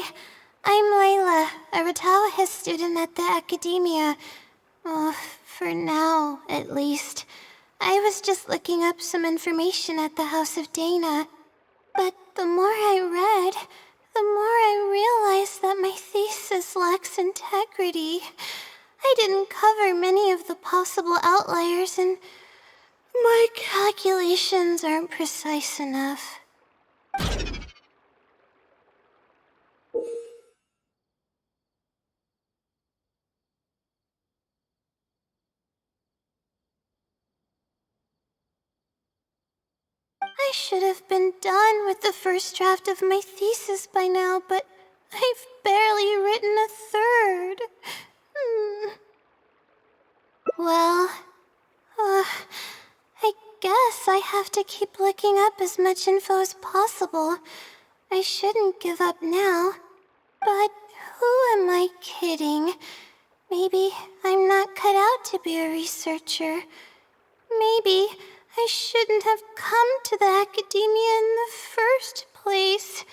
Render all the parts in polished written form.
Hi, I'm Layla, a Rtawahist student at the academia. For now, at least. I was just looking up some information at the House of Dana. But the more I read, the more I realized that my thesis lacks integrity. I didn't cover many of the possible outliers, and my calculations aren't precise enough. I should have been done with the first draft of my thesis by now, but I've barely written a third. Well, I guess I have to keep looking up as much info as possible. I shouldn't give up now. But who am I kidding? Maybe I'm not cut out to be a researcher. Maybe I shouldn't have come to the academia in the first place.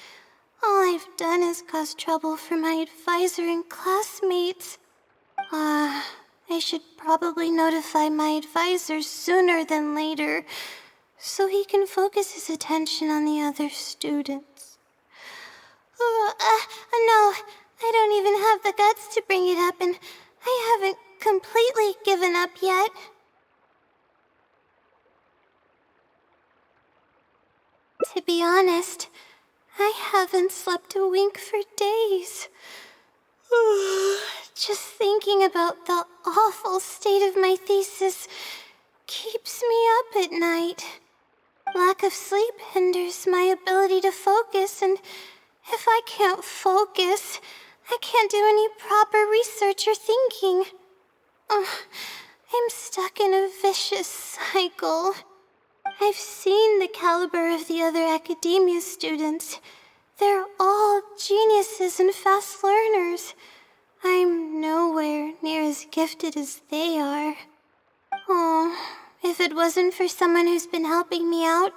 All I've done is cause trouble for my advisor and classmates. I should probably notify my advisor sooner than later, so he can focus his attention on the other students. No, I don't even have the guts to bring it up, and I haven't completely given up yet. To be honest, I haven't slept a wink for days. Just thinking about the awful state of my thesis keeps me up at night. Lack of sleep hinders my ability to focus, and if I can't focus, I can't do any proper research or thinking. I'm stuck in a vicious cycle. I've seen the caliber of the other academia students. They're all geniuses and fast learners. I'm nowhere near as gifted as they are. If it wasn't for someone who's been helping me out,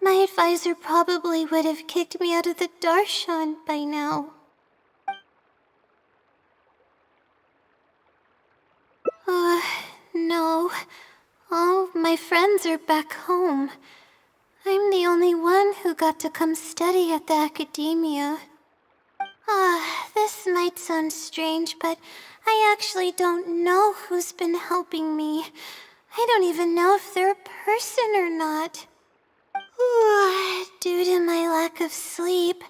my advisor probably would have kicked me out of the Darshan by now. No. All my friends are back home. I'm the only one who got to come study at the academia. This might sound strange, but I actually don't know who's been helping me. I don't even know if they're a person or not. Due to my lack of sleep,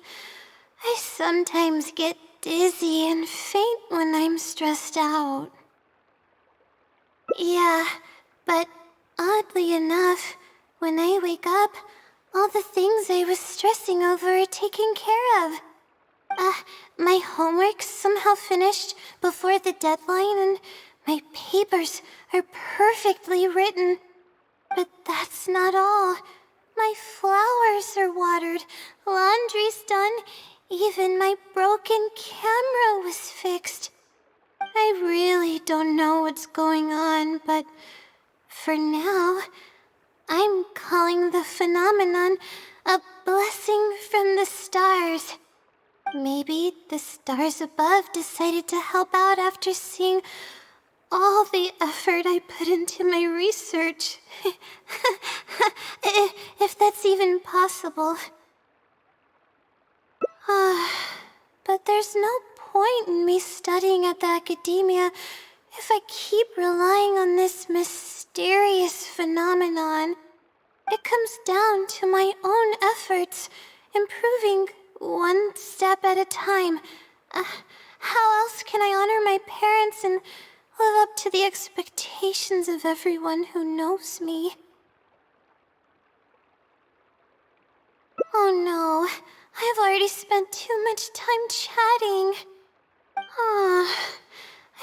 I sometimes get dizzy and faint when I'm stressed out. Yeah, but oddly enough, when I wake up, all the things I was stressing over are taken care of. My homework's somehow finished before the deadline, and my papers are perfectly written. But that's not all. My flowers are watered, laundry's done, even my broken camera was fixed. I really don't know what's going on, but for now, I'm calling the phenomenon a blessing from the stars. Maybe the stars above decided to help out after seeing all the effort I put into my research. If that's even possible. But there's no point in me studying at the academia if I keep relying on this mysterious phenomenon. It comes down to my own efforts, improving one step at a time. How else can I honor my parents and live up to the expectations of everyone who knows me? Oh no, I've already spent too much time chatting.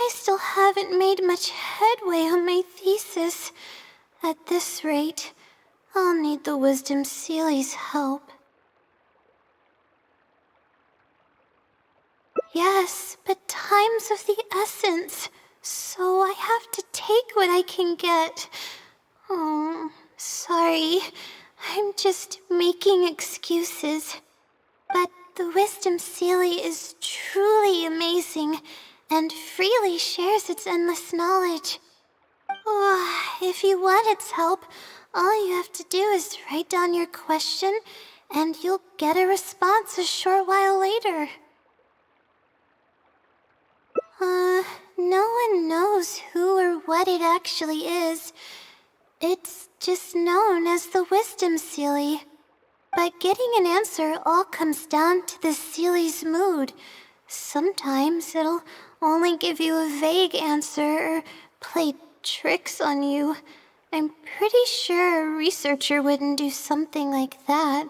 I still haven't made much headway on my thesis. At this rate, I'll need the Wisdom Seeley's help. Yes, but time's of the essence, so I have to take what I can get. Sorry, I'm just making excuses. But the Wisdom Sealy is truly amazing and freely shares its endless knowledge. If you want its help, all you have to do is write down your question, and you'll get a response a short while later. No one knows who or what it actually is. It's just known as the Wisdom Sealy. But getting an answer all comes down to the Sealy's mood. Sometimes it'll only give you a vague answer or play tricks on you. I'm pretty sure a researcher wouldn't do something like that.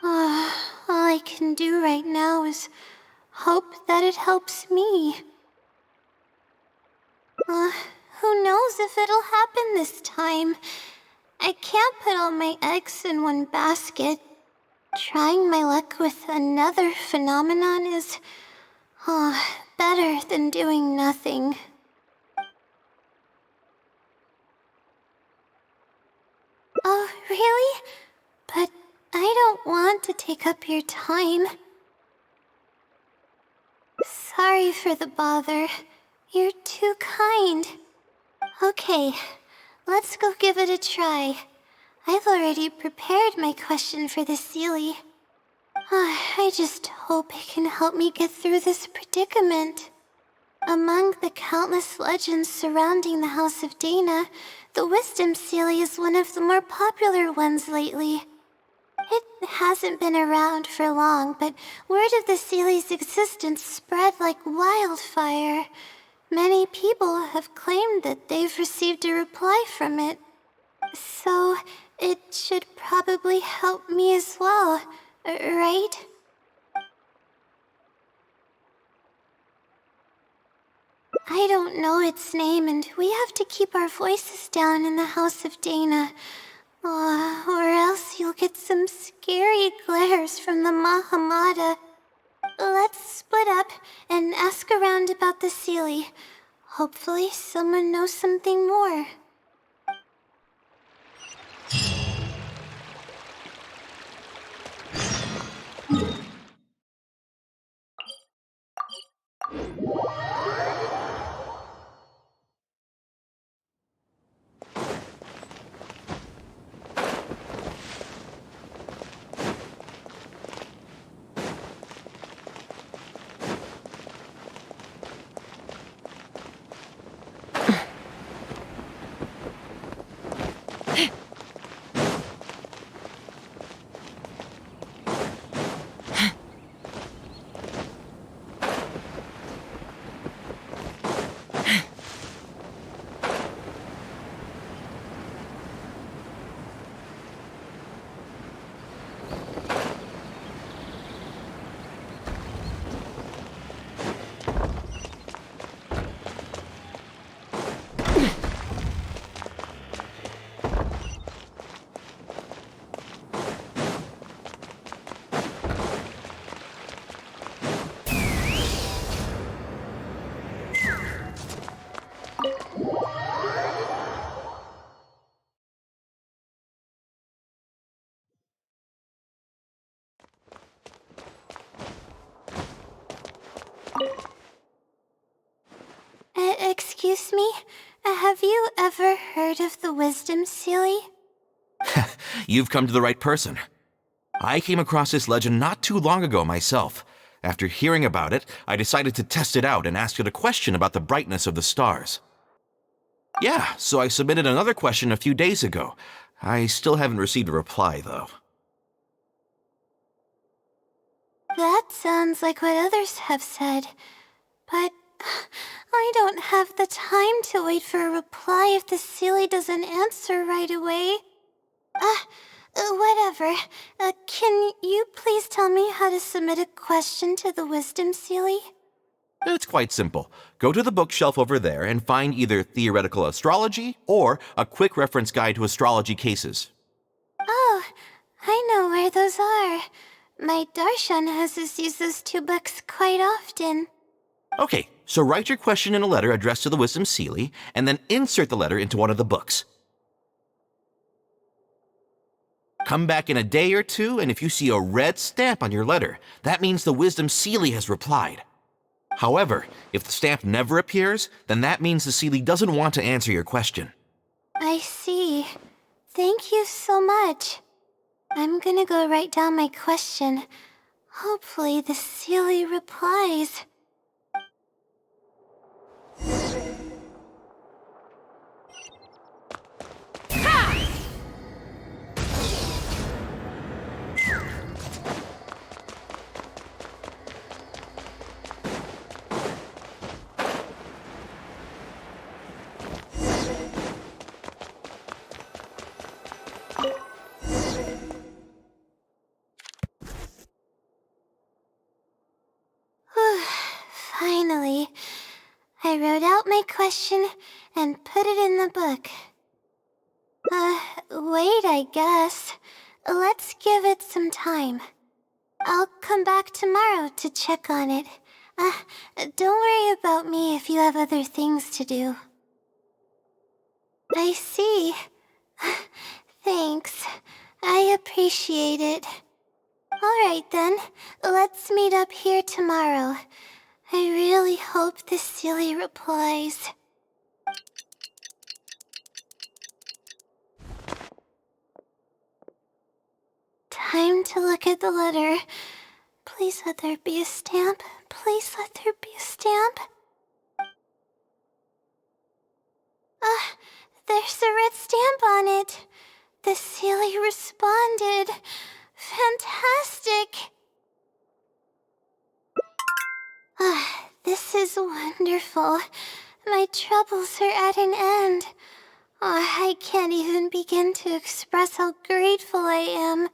All I can do right now is hope that it helps me. Who knows if it'll happen this time? I can't put all my eggs in one basket. Trying my luck with another phenomenon is better than doing nothing. Oh, really? But I don't want to take up your time. Sorry for the bother. You're too kind. Okay, let's go give it a try. I've already prepared my question for the Sealy. I just hope it can help me get through this predicament. Among the countless legends surrounding the House of Dana, the Wisdom Sealy is one of the more popular ones lately. It hasn't been around for long, but word of the Sealy's existence spread like wildfire. Many people have claimed that they've received a reply from it. So, it should probably help me as well, right? I don't know its name, and we have to keep our voices down in the House of Dana. Or else you'll get some scary glares from the Mahamada. Let's split up and ask around about the Sealy. Hopefully someone knows something more. Excuse me? Have you ever heard of the Wisdom Sealy? You've come to the right person. I came across this legend not too long ago myself. After hearing about it, I decided to test it out and ask it a question about the brightness of the stars. Yeah, so I submitted another question a few days ago. I still haven't received a reply, though. That sounds like what others have said, but I don't have the time to wait for a reply if the Sealy doesn't answer right away. Whatever. Can you please tell me how to submit a question to the Wisdom Sealy? It's quite simple. Go to the bookshelf over there and find either Theoretical Astrology or a quick reference guide to astrology cases. Oh, I know where those are. My Darshan has us use those two books quite often. Okay, so write your question in a letter addressed to the Wisdom Sealy, and then insert the letter into one of the books. Come back in a day or two, and if you see a red stamp on your letter, that means the Wisdom Seelie has replied. However, if the stamp never appears, then that means the Seelie doesn't want to answer your question. I see. Thank you so much. I'm gonna go write down my question. Hopefully the Seelie replies. Finally, I wrote out my question and put it in the book. Wait, I guess. Let's give it some time. I'll come back tomorrow to check on it. Don't worry about me if you have other things to do. I see. Thanks. I appreciate it. Alright then, let's meet up here tomorrow. I really hope the Seelie replies. Time to look at the letter. Please let there be a stamp. Please let there be a stamp. There's a red stamp on it. The Seelie responded. Fantastic! This is wonderful. My troubles are at an end. I can't even begin to express how grateful I am.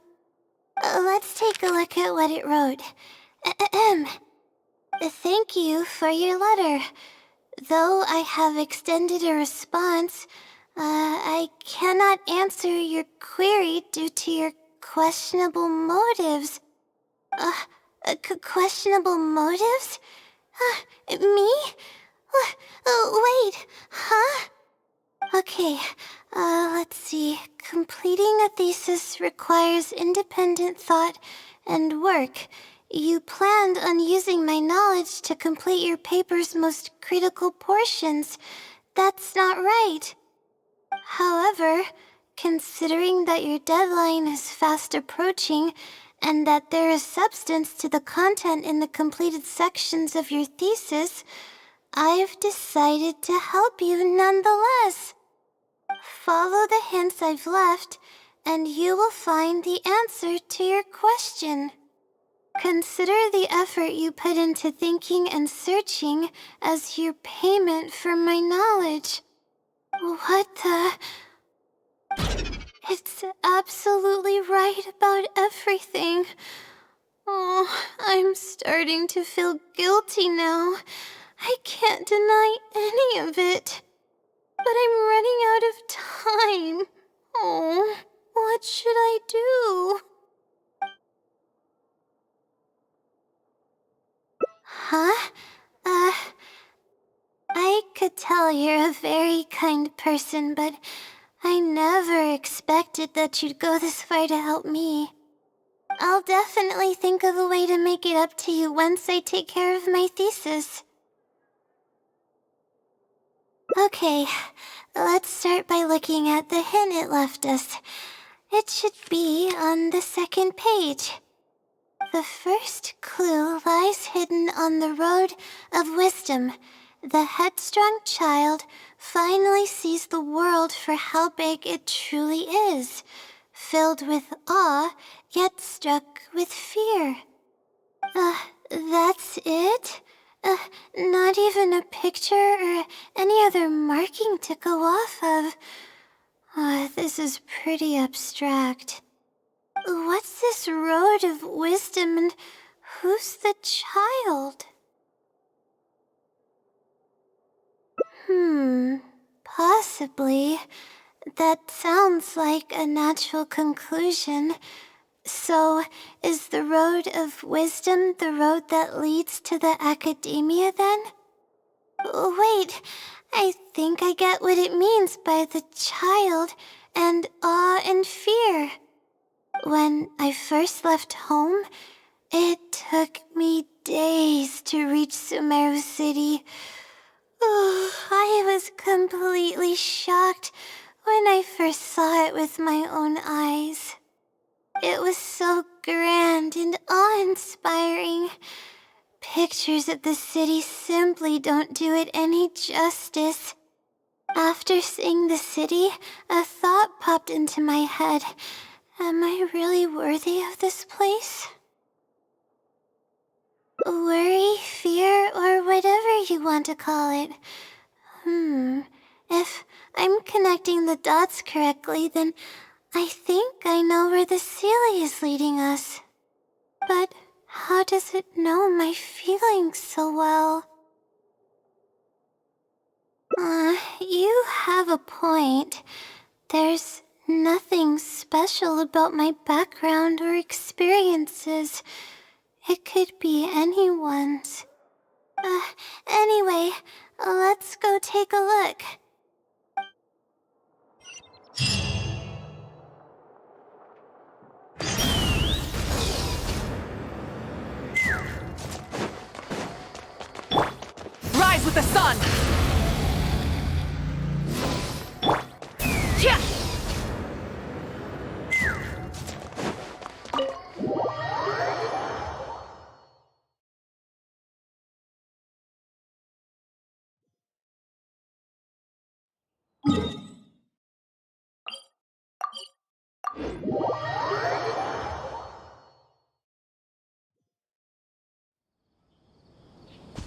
Let's take a look at what it wrote. Thank you for your letter. Though I have extended a response, I cannot answer your query due to your questionable motives. Questionable motives? Me? Wait, huh? Okay, let's see. Completing a thesis requires independent thought and work. You planned on using my knowledge to complete your paper's most critical portions. That's not right. However, considering that your deadline is fast approaching, and that there is substance to the content in the completed sections of your thesis, I've decided to help you nonetheless. Follow the hints I've left, and you will find the answer to your question. Consider the effort you put into thinking and searching as your payment for my knowledge. What the... It's absolutely right about everything. Oh, I'm starting to feel guilty now. I can't deny any of it. But I'm running out of time. Oh, what should I do? Huh? I could tell you're a very kind person, but I never expected that you'd go this far to help me. I'll definitely think of a way to make it up to you once I take care of my thesis. Okay, let's start by looking at the hint it left us. It should be on the second page. The first clue lies hidden on the road of wisdom. The headstrong child finally sees the world for how big it truly is, filled with awe, yet struck with fear. That's it? Not even a picture or any other marking to go off of. This is pretty abstract. What's this road of wisdom and who's the child? Possibly. That sounds like a natural conclusion. So, is the road of wisdom the road that leads to the academia then? Wait, I think I get what it means by the child and awe and fear. When I first left home, it took me days to reach Sumeru City. I was completely shocked when I first saw it with my own eyes. It was so grand and awe-inspiring. Pictures of the city simply don't do it any justice. After seeing the city, a thought popped into my head. Am I really worthy of this place? Worry, fear, or whatever you want to call it. If I'm connecting the dots correctly, then I think I know where the Sealy is leading us. But how does it know my feelings so well? You have a point. There's nothing special about my background or experiences. It could be anyone's. Anyway, let's go take a look. Rise with the sun! Yeah!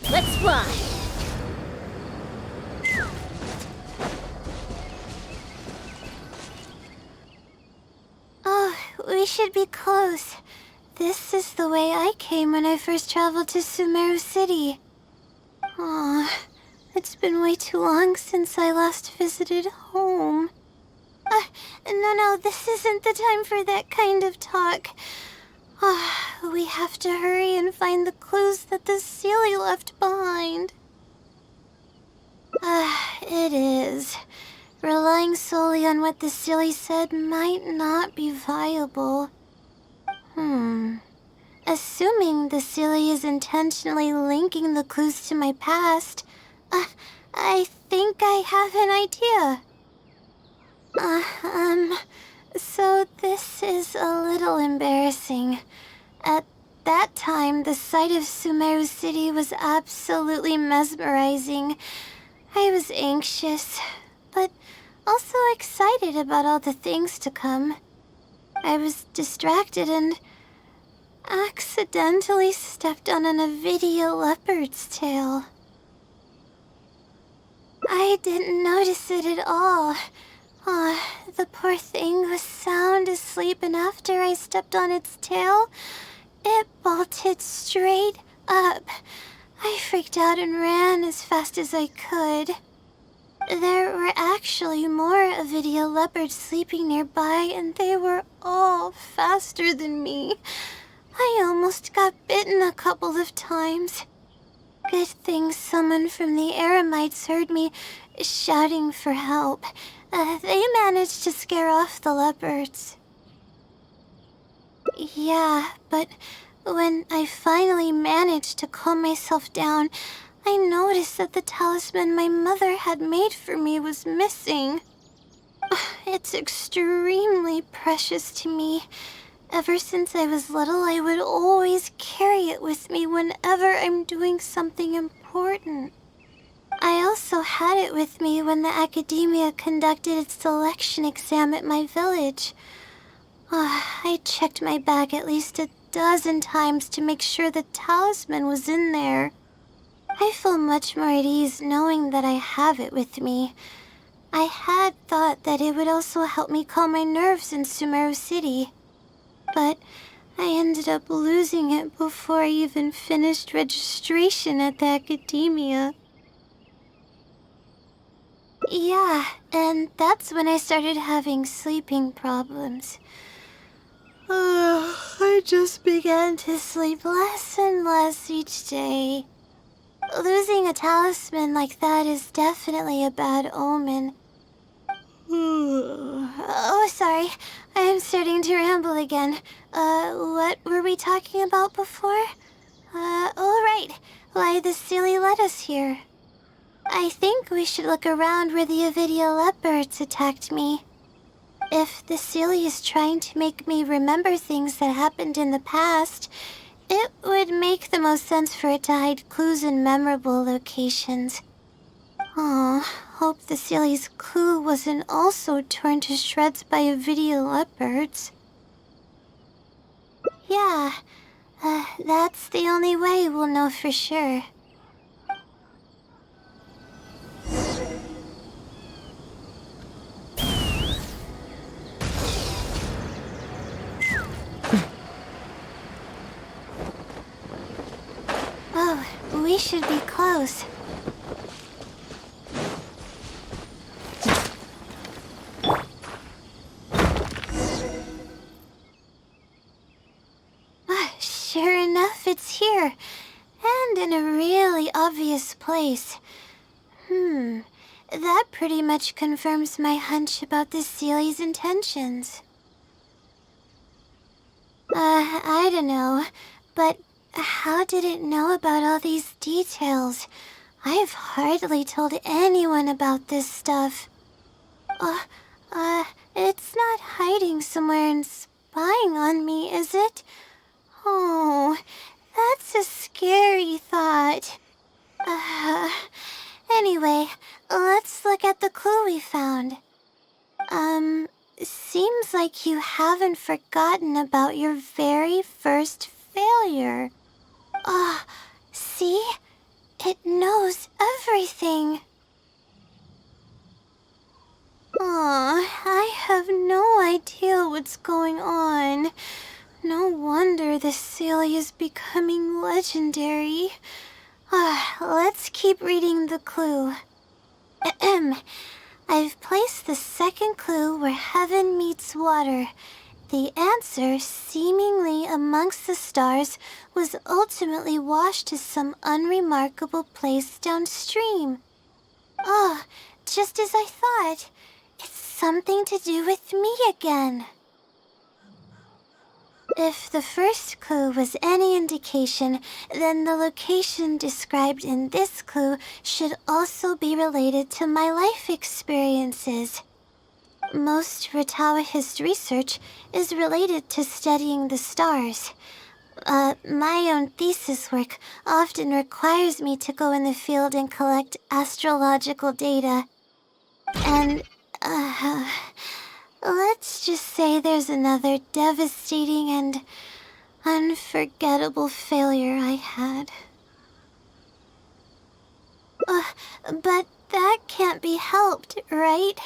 Let's fly! Oh, we should be close. This is the way I came when I first traveled to Sumeru City. Aw, it's been way too long since I last visited home. No, this isn't the time for that kind of talk. We have to hurry and find the clues that the Sealy left behind. It is. Relying solely on what the Sealy said might not be viable. Assuming the Sealy is intentionally linking the clues to my past, I think I have an idea. So this is a little embarrassing. At that time, the sight of Sumeru City was absolutely mesmerizing. I was anxious, but also excited about all the things to come. I was distracted and accidentally stepped on an Avidia leopard's tail. I didn't notice it at all. The poor thing was sound asleep, and after I stepped on its tail, it bolted straight up. I freaked out and ran as fast as I could. There were actually more Avidia leopards sleeping nearby, and they were all faster than me. I almost got bitten a couple of times. Good thing someone from the Eremites heard me shouting for help. They managed to scare off the leopards. Yeah, but when I finally managed to calm myself down, I noticed that the talisman my mother had made for me was missing. It's extremely precious to me. Ever since I was little, I would always carry it with me whenever I'm doing something important. I also had it with me when the academia conducted its selection exam at my village. I checked my bag at least a dozen times to make sure the talisman was in there. I feel much more at ease knowing that I have it with me. I had thought that it would also help me calm my nerves in Sumeru City. But I ended up losing it before I even finished registration at the academia. Yeah, and that's when I started having sleeping problems. I just began to sleep less and less each day. Losing a talisman like that is definitely a bad omen. Oh, sorry. I'm starting to ramble again. What were we talking about before? Oh, right. Why the silly led us here. I think we should look around where the Avidia leopards attacked me. If the silly is trying to make me remember things that happened in the past, it would make the most sense for it to hide clues in memorable locations. Aw, hope the silly's clue wasn't also torn to shreds by Avidia leopards. Yeah, that's the only way we'll know for sure. Oh, we should be close. Sure enough, it's here. And in a really obvious place. That pretty much confirms my hunch about the Sealy's intentions. I don't know, but how did it know about all these details? I've hardly told anyone about this stuff. It's not hiding somewhere and spying on me, is it? Oh, that's a scary thought. Anyway, let's look at the clue we found. Seems like you haven't forgotten about your very first failure. See? It knows everything. I have no idea what's going on. No wonder the Silly is becoming legendary. Let's keep reading the clue. I've placed the second clue where heaven meets water. The answer, seemingly amongst the stars, was ultimately washed to some unremarkable place downstream. Just as I thought. It's something to do with me again. If the first clue was any indication, then the location described in this clue should also be related to my life experiences. Most Rtawahist research is related to studying the stars. My own thesis work often requires me to go in the field and collect astrological data. And, let's just say there's another devastating and unforgettable failure I had. But that can't be helped, right?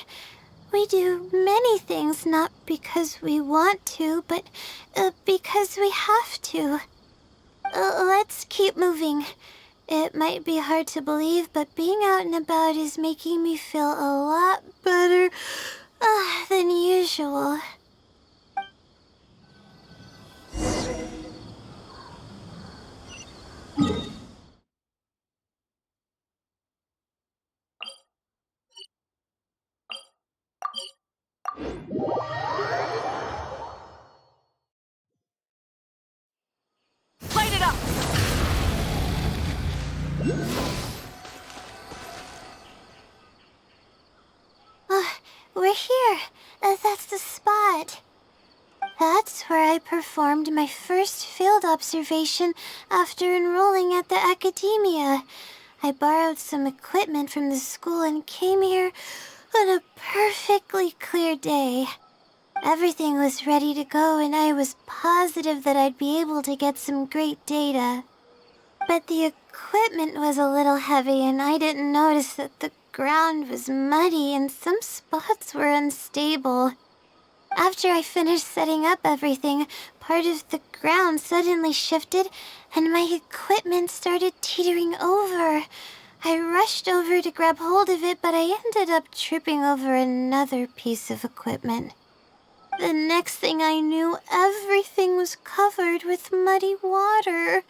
We do many things not because we want to, but because we have to. Let's keep moving. It might be hard to believe, but being out and about is making me feel a lot better than usual. Light it up! We're here. That's the spot. That's where I performed my first field observation after enrolling at the academia. I borrowed some equipment from the school and came here on a perfectly clear day. Everything was ready to go and I was positive that I'd be able to get some great data. But the equipment was a little heavy and I didn't notice that the ground was muddy and some spots were unstable. After I finished setting up everything, part of the ground suddenly shifted and my equipment started teetering over. I rushed over to grab hold of it, but I ended up tripping over another piece of equipment. The next thing I knew, everything was covered with muddy water.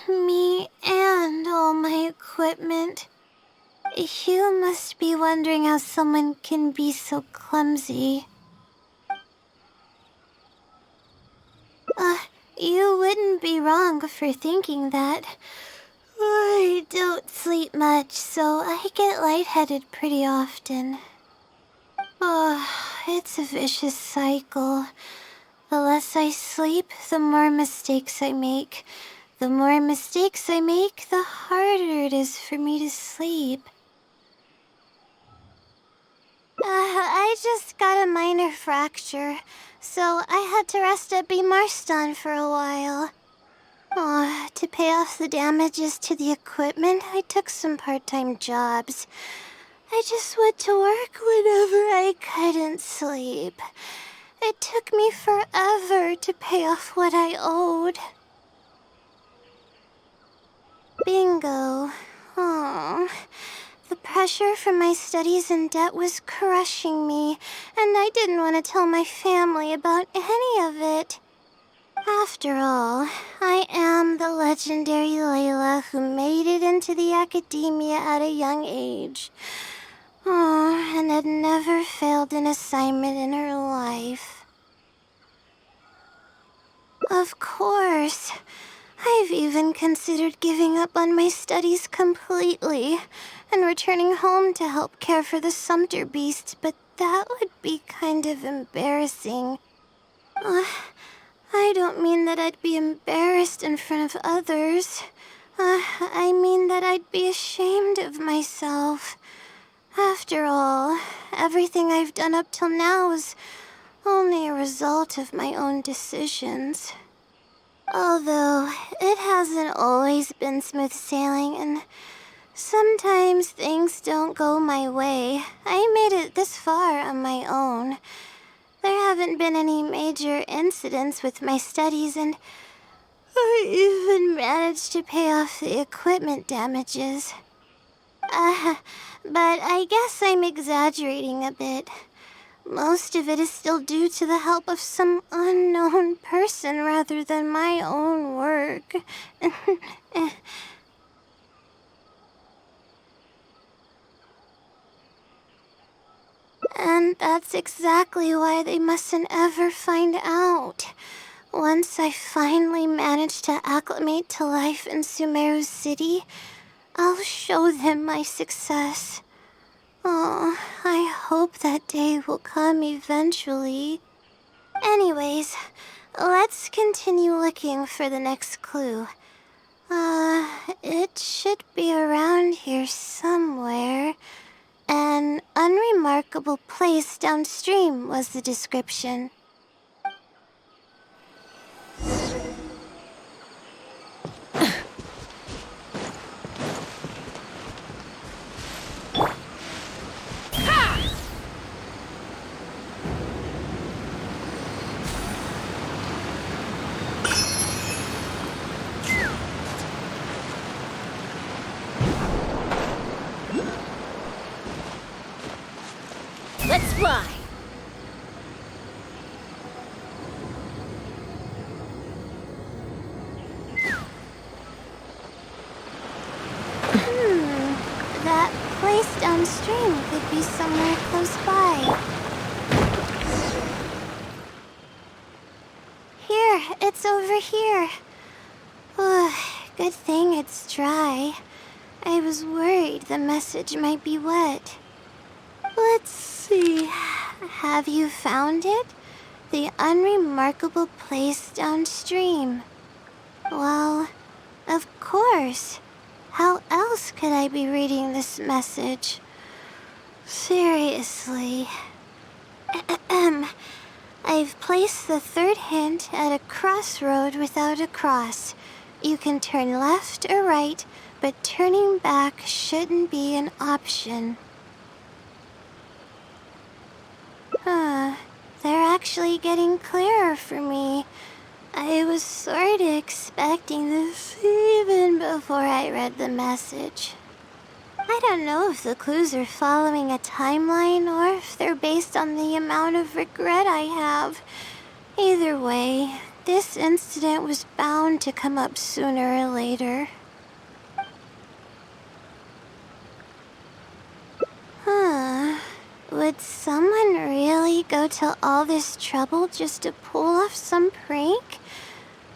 Me and all my equipment. You must be wondering how someone can be so clumsy. You wouldn't be wrong for thinking that. I don't sleep much, so I get lightheaded pretty often. It's a vicious cycle. The less I sleep, the more mistakes I make. The more mistakes I make, the harder it is for me to sleep. I just got a minor fracture, so I had to rest at Marston for a while. To pay off the damages to the equipment, I took some part-time jobs. I just went to work whenever I couldn't sleep. It took me forever to pay off what I owed. Bingo. The pressure from my studies and debt was crushing me, and I didn't want to tell my family about any of it. After all, I am the legendary Layla who made it into the academia at a young age. And had never failed an assignment in her life. Of course, I've even considered giving up on my studies completely and returning home to help care for the Sumter beast, but that would be kind of embarrassing. I don't mean that I'd be embarrassed in front of others. I mean that I'd be ashamed of myself. After all, everything I've done up till now is only a result of my own decisions. Although, it hasn't always been smooth sailing, and sometimes things don't go my way. I made it this far on my own. There haven't been any major incidents with my studies, and I even managed to pay off the equipment damages. But I guess I'm exaggerating a bit. Most of it is still due to the help of some unknown person rather than my own work. And that's exactly why they mustn't ever find out. Once I finally manage to acclimate to life in Sumeru City, I'll show them my success. I hope that day will come eventually. Anyways, let's continue looking for the next clue. It should be around here somewhere. An unremarkable place downstream was the description. Let's fly! That place downstream could be somewhere close by. Here, it's over here. Good thing it's dry. I was worried the message might be wet. Let's see. Have you found it? The unremarkable place downstream. Well, of course. How else could I be reading this message? Seriously. I've placed the third hint at a crossroad without a cross. You can turn left or right, but turning back shouldn't be an option. They're actually getting clearer for me. I was sort of expecting this even before I read the message. I don't know if the clues are following a timeline or if they're based on the amount of regret I have. Either way, this incident was bound to come up sooner or later. Would someone really go to all this trouble just to pull off some prank?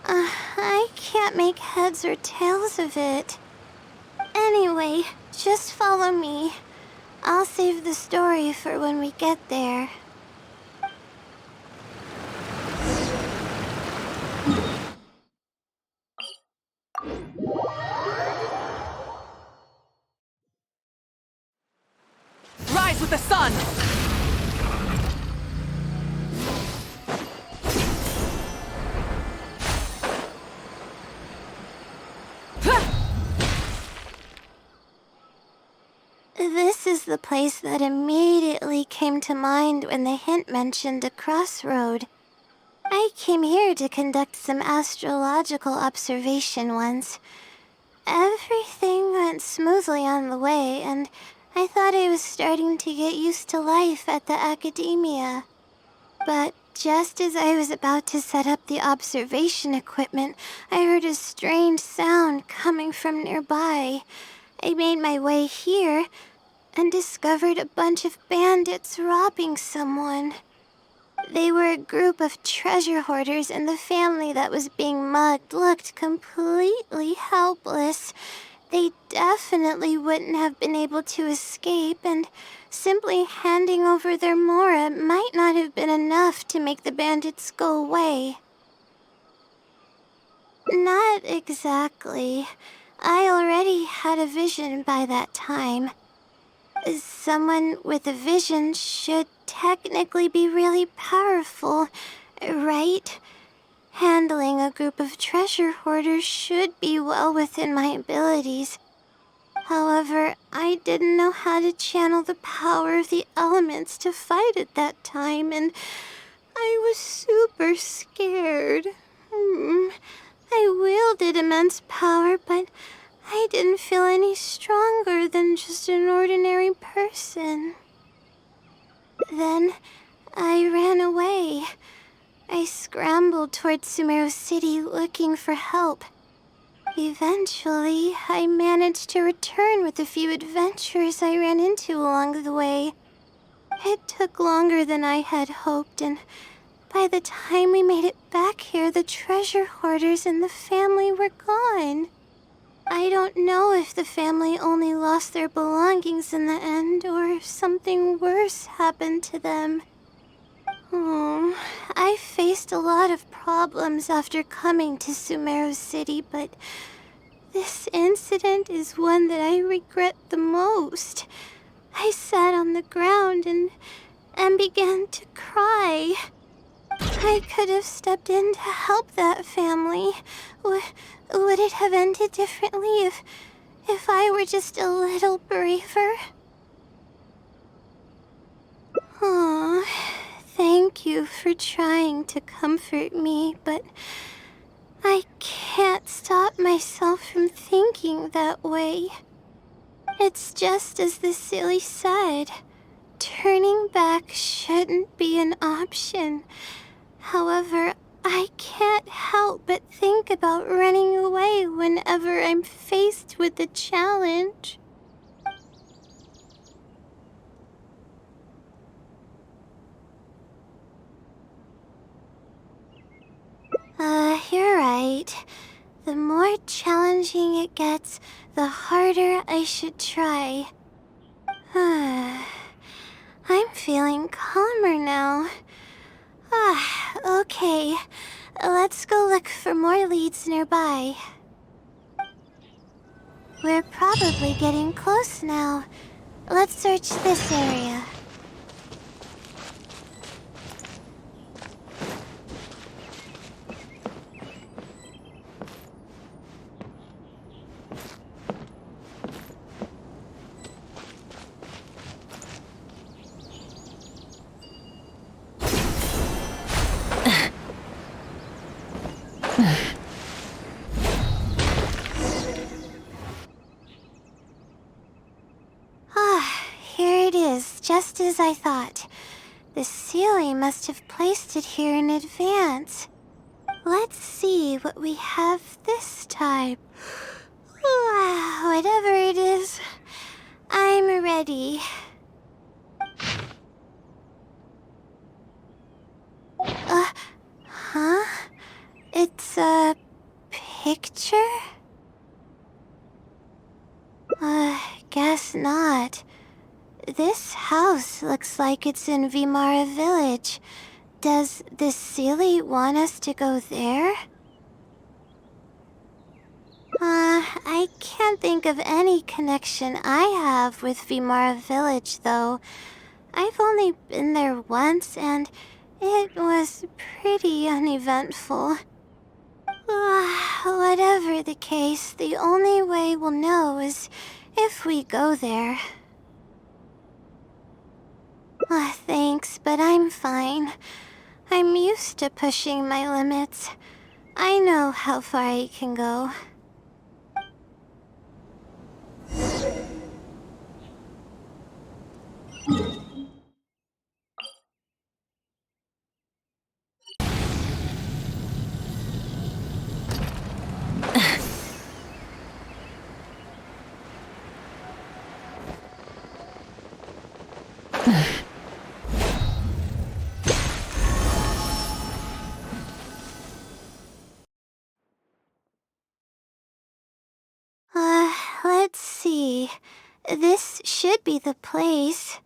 I can't make heads or tails of it. Anyway, just follow me. I'll save the story for when we get there. Rise with the sun! This is the place that immediately came to mind when the hint mentioned a crossroad. I came here to conduct some astrological observation once. Everything went smoothly on the way, and I thought I was starting to get used to life at the academia. But just as I was about to set up the observation equipment, I heard a strange sound coming from nearby. I made my way here and discovered a bunch of bandits robbing someone. They were a group of treasure hoarders, and the family that was being mugged looked completely helpless. They definitely wouldn't have been able to escape, and simply handing over their Mora might not have been enough to make the bandits go away. Not exactly. I already had a vision by that time. Someone with a vision should technically be really powerful, right? Handling a group of treasure hoarders should be well within my abilities. However, I didn't know how to channel the power of the elements to fight at that time, and I was super scared. I wielded immense power, but I didn't feel any stronger than just an ordinary person. Then I ran away. I scrambled towards Sumeru City looking for help. Eventually, I managed to return with a few adventures I ran into along the way. It took longer than I had hoped, and by the time we made it back here, the treasure hoarders and the family were gone. I don't know if the family only lost their belongings in the end, or if something worse happened to them. I faced a lot of problems after coming to Sumeru City, but this incident is one that I regret the most. I sat on the ground and began to cry. I could have stepped in to help that family. Would it have ended differently if I were just a little braver? Aw, thank you for trying to comfort me, but I can't stop myself from thinking that way. It's just as the silly said. Turning back shouldn't be an option. However, I can't help but think about running away whenever I'm faced with a challenge. You're right. The more challenging it gets, the harder I should try. I'm feeling calmer now. Okay. Let's go look for more leads nearby. We're probably getting close now. Let's search this area. Here it is, just as I thought. The Sealy must have placed it here in advance. Let's see what we have this time. Whatever it is, I'm ready. It's a picture? Guess not. This house looks like it's in Vimara Village. Does the Seelie want us to go there? I can't think of any connection I have with Vimara Village, though. I've only been there once, and it was pretty uneventful. Whatever the case, the only way we'll know is if we go there. Thanks, but I'm fine. I'm used to pushing my limits. I know how far I can go. Let's see. This should be the place.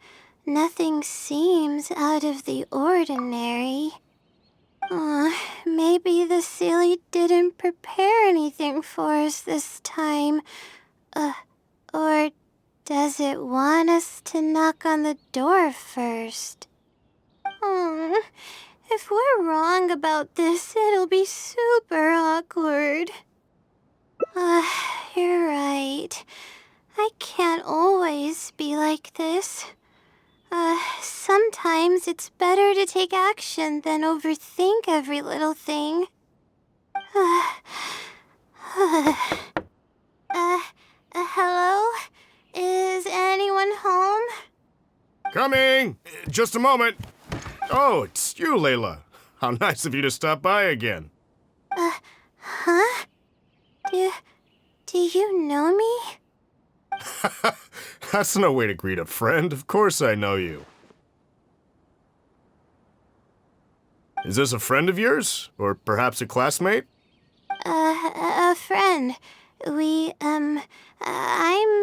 Nothing seems out of the ordinary. Maybe the Seelie didn't prepare anything for us this time. Or does it want us to knock on the door first? If we're wrong about this, it'll be super awkward. You're right. I can't always be like this. Sometimes it's better to take action than overthink every little thing. Hello? Is anyone home? Coming! Just a moment. Oh, it's you, Layla. How nice of you to stop by again. Huh? Do you know me? That's no way to greet a friend. Of course I know you. Is this a friend of yours? Or perhaps a classmate? A friend. I'm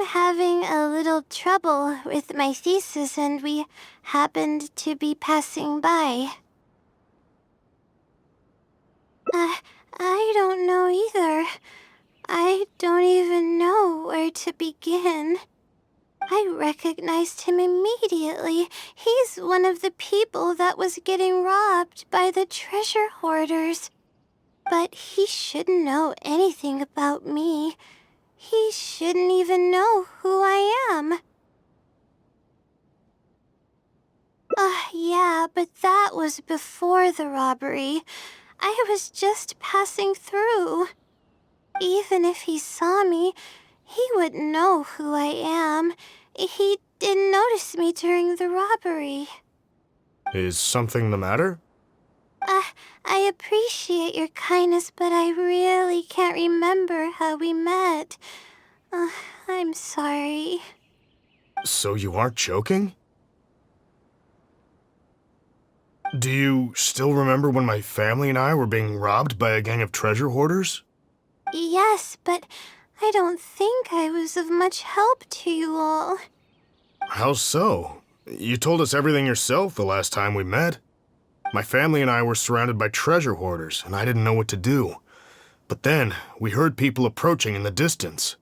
having a little trouble with my thesis, and we happened to be passing by. I don't know either. I don't even know where to begin. I recognized him immediately. He's one of the people that was getting robbed by the treasure hoarders. But he shouldn't know anything about me. He shouldn't even know who I am. Yeah, but that was before the robbery. I was just passing through. Even if he saw me, he wouldn't know who I am. He didn't notice me during the robbery. Is something the matter? I appreciate your kindness, but I really can't remember how we met. I'm sorry. So you aren't joking? Do you still remember when my family and I were being robbed by a gang of treasure hoarders? Yes, but I don't think I was of much help to you all. How so? You told us everything yourself the last time we met. My family and I were surrounded by treasure hoarders, and I didn't know what to do. But then, we heard people approaching in the distance.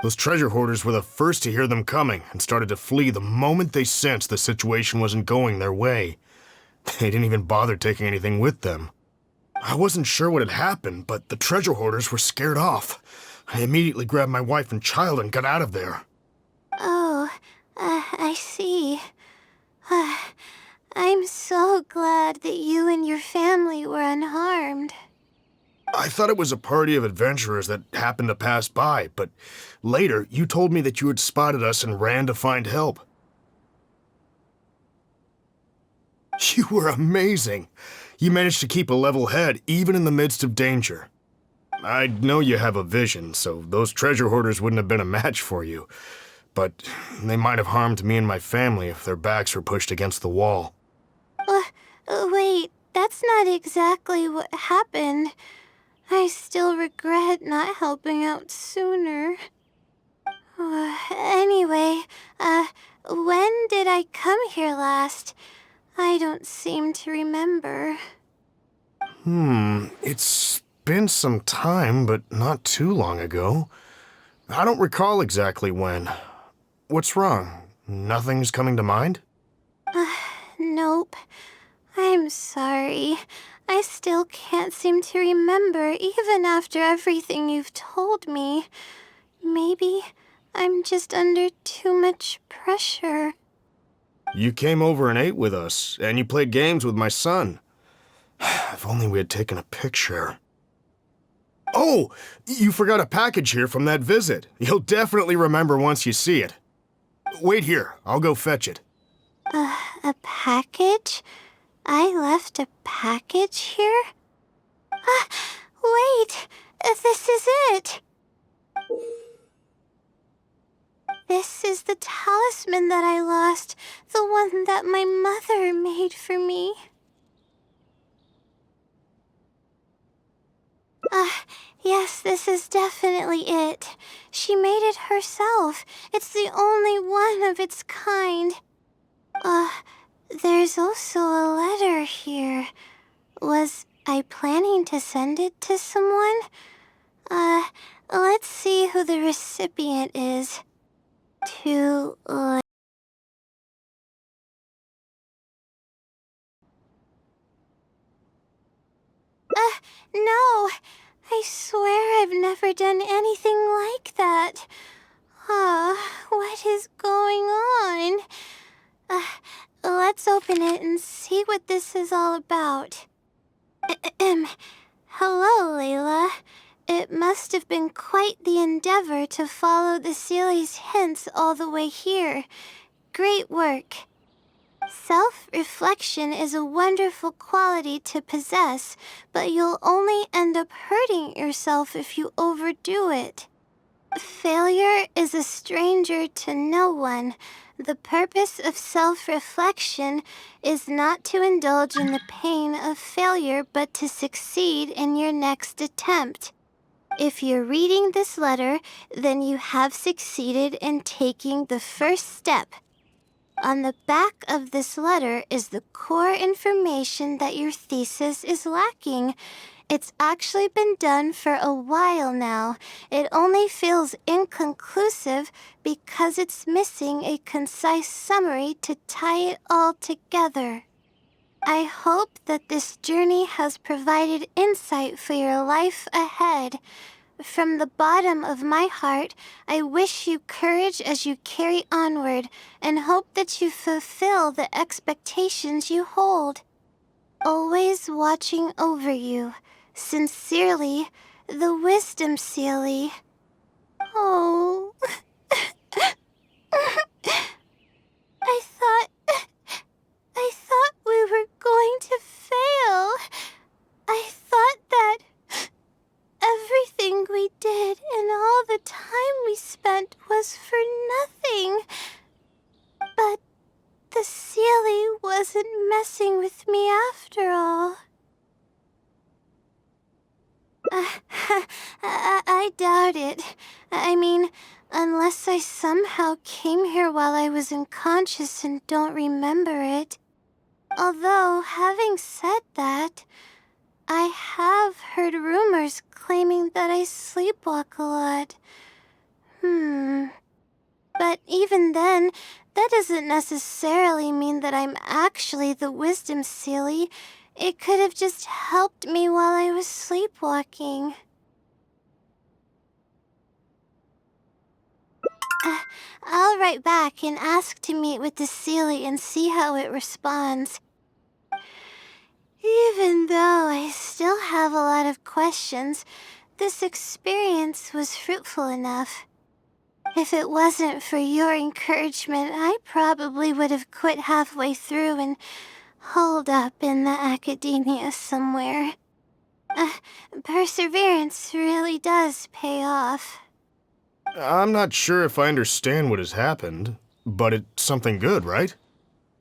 Those treasure hoarders were the first to hear them coming and started to flee the moment they sensed the situation wasn't going their way. They didn't even bother taking anything with them. I wasn't sure what had happened, but the treasure hoarders were scared off. I immediately grabbed my wife and child and got out of there. Oh, I see. I'm so glad that you and your family were unharmed. I thought it was a party of adventurers that happened to pass by, but later you told me that you had spotted us and ran to find help. You were amazing. You managed to keep a level head even in the midst of danger. I know you have a vision, so those treasure hoarders wouldn't have been a match for you. But they might have harmed me and my family if their backs were pushed against the wall. Wait, that's not exactly what happened. I still regret not helping out sooner. Anyway, when did I come here last? I don't seem to remember. It's been some time, but not too long ago. I don't recall exactly when. What's wrong? Nothing's coming to mind? Nope. I'm sorry. I still can't seem to remember even after everything you've told me. Maybe I'm just under too much pressure. You came over and ate with us, and you played games with my son. If only we had taken a picture. Oh! You forgot a package here from that visit. You'll definitely remember once you see it. Wait here, I'll go fetch it. A package? I left a package here? Wait! This is it! This is the talisman that I lost, the one that my mother made for me. Yes, this is definitely it. She made it herself. It's the only one of its kind. There's also a letter here. Was I planning to send it to someone? Let's see who the recipient is. To, no! I swear I've never done anything like that. What is going on? Let's open it and see what this is all about. Hello, Layla. It must have been quite the endeavor to follow the Sealy's hints all the way here. Great work. Self-reflection is a wonderful quality to possess, but you'll only end up hurting yourself if you overdo it. Failure is a stranger to no one. The purpose of self-reflection is not to indulge in the pain of failure, but to succeed in your next attempt. If you're reading this letter, then you have succeeded in taking the first step. On the back of this letter is the core information that your thesis is lacking. It's actually been done for a while now. It only feels inconclusive because it's missing a concise summary to tie it all together. I hope that this journey has provided insight for your life ahead. From the bottom of my heart, I wish you courage as you carry onward and hope that you fulfill the expectations you hold. Always watching over you. Sincerely, the Wisdom Sealy. Oh. I thought we were going to fail. I thought that everything we did and all the time we spent was for nothing. But the Sealy wasn't messing with me after all. I doubt it. I mean, unless I somehow came here while I was unconscious and don't remember it. Although, having said that, I have heard rumors claiming that I sleepwalk a lot. But even then, that doesn't necessarily mean that I'm actually the Wisdom Sealy. It could have just helped me while I was sleepwalking. I'll write back and ask to meet with the Sealy and see how it responds. Even though I still have a lot of questions, this experience was fruitful enough. If it wasn't for your encouragement, I probably would have quit halfway through and holed up in the academia somewhere. Perseverance really does pay off. I'm not sure if I understand what has happened, but it's something good, right?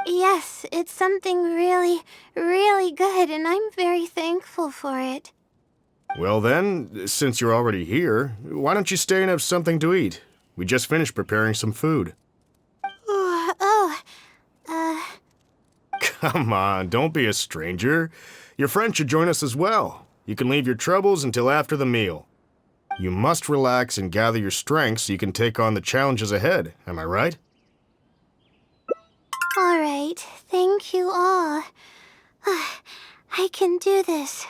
Yes, it's something really, really good, and I'm very thankful for it. Well then, since you're already here, why don't you stay and have something to eat? We just finished preparing some food. Come on, don't be a stranger. Your friend should join us as well. You can leave your troubles until after the meal. You must relax and gather your strength so you can take on the challenges ahead, am I right? All right, thank you all. I can do this.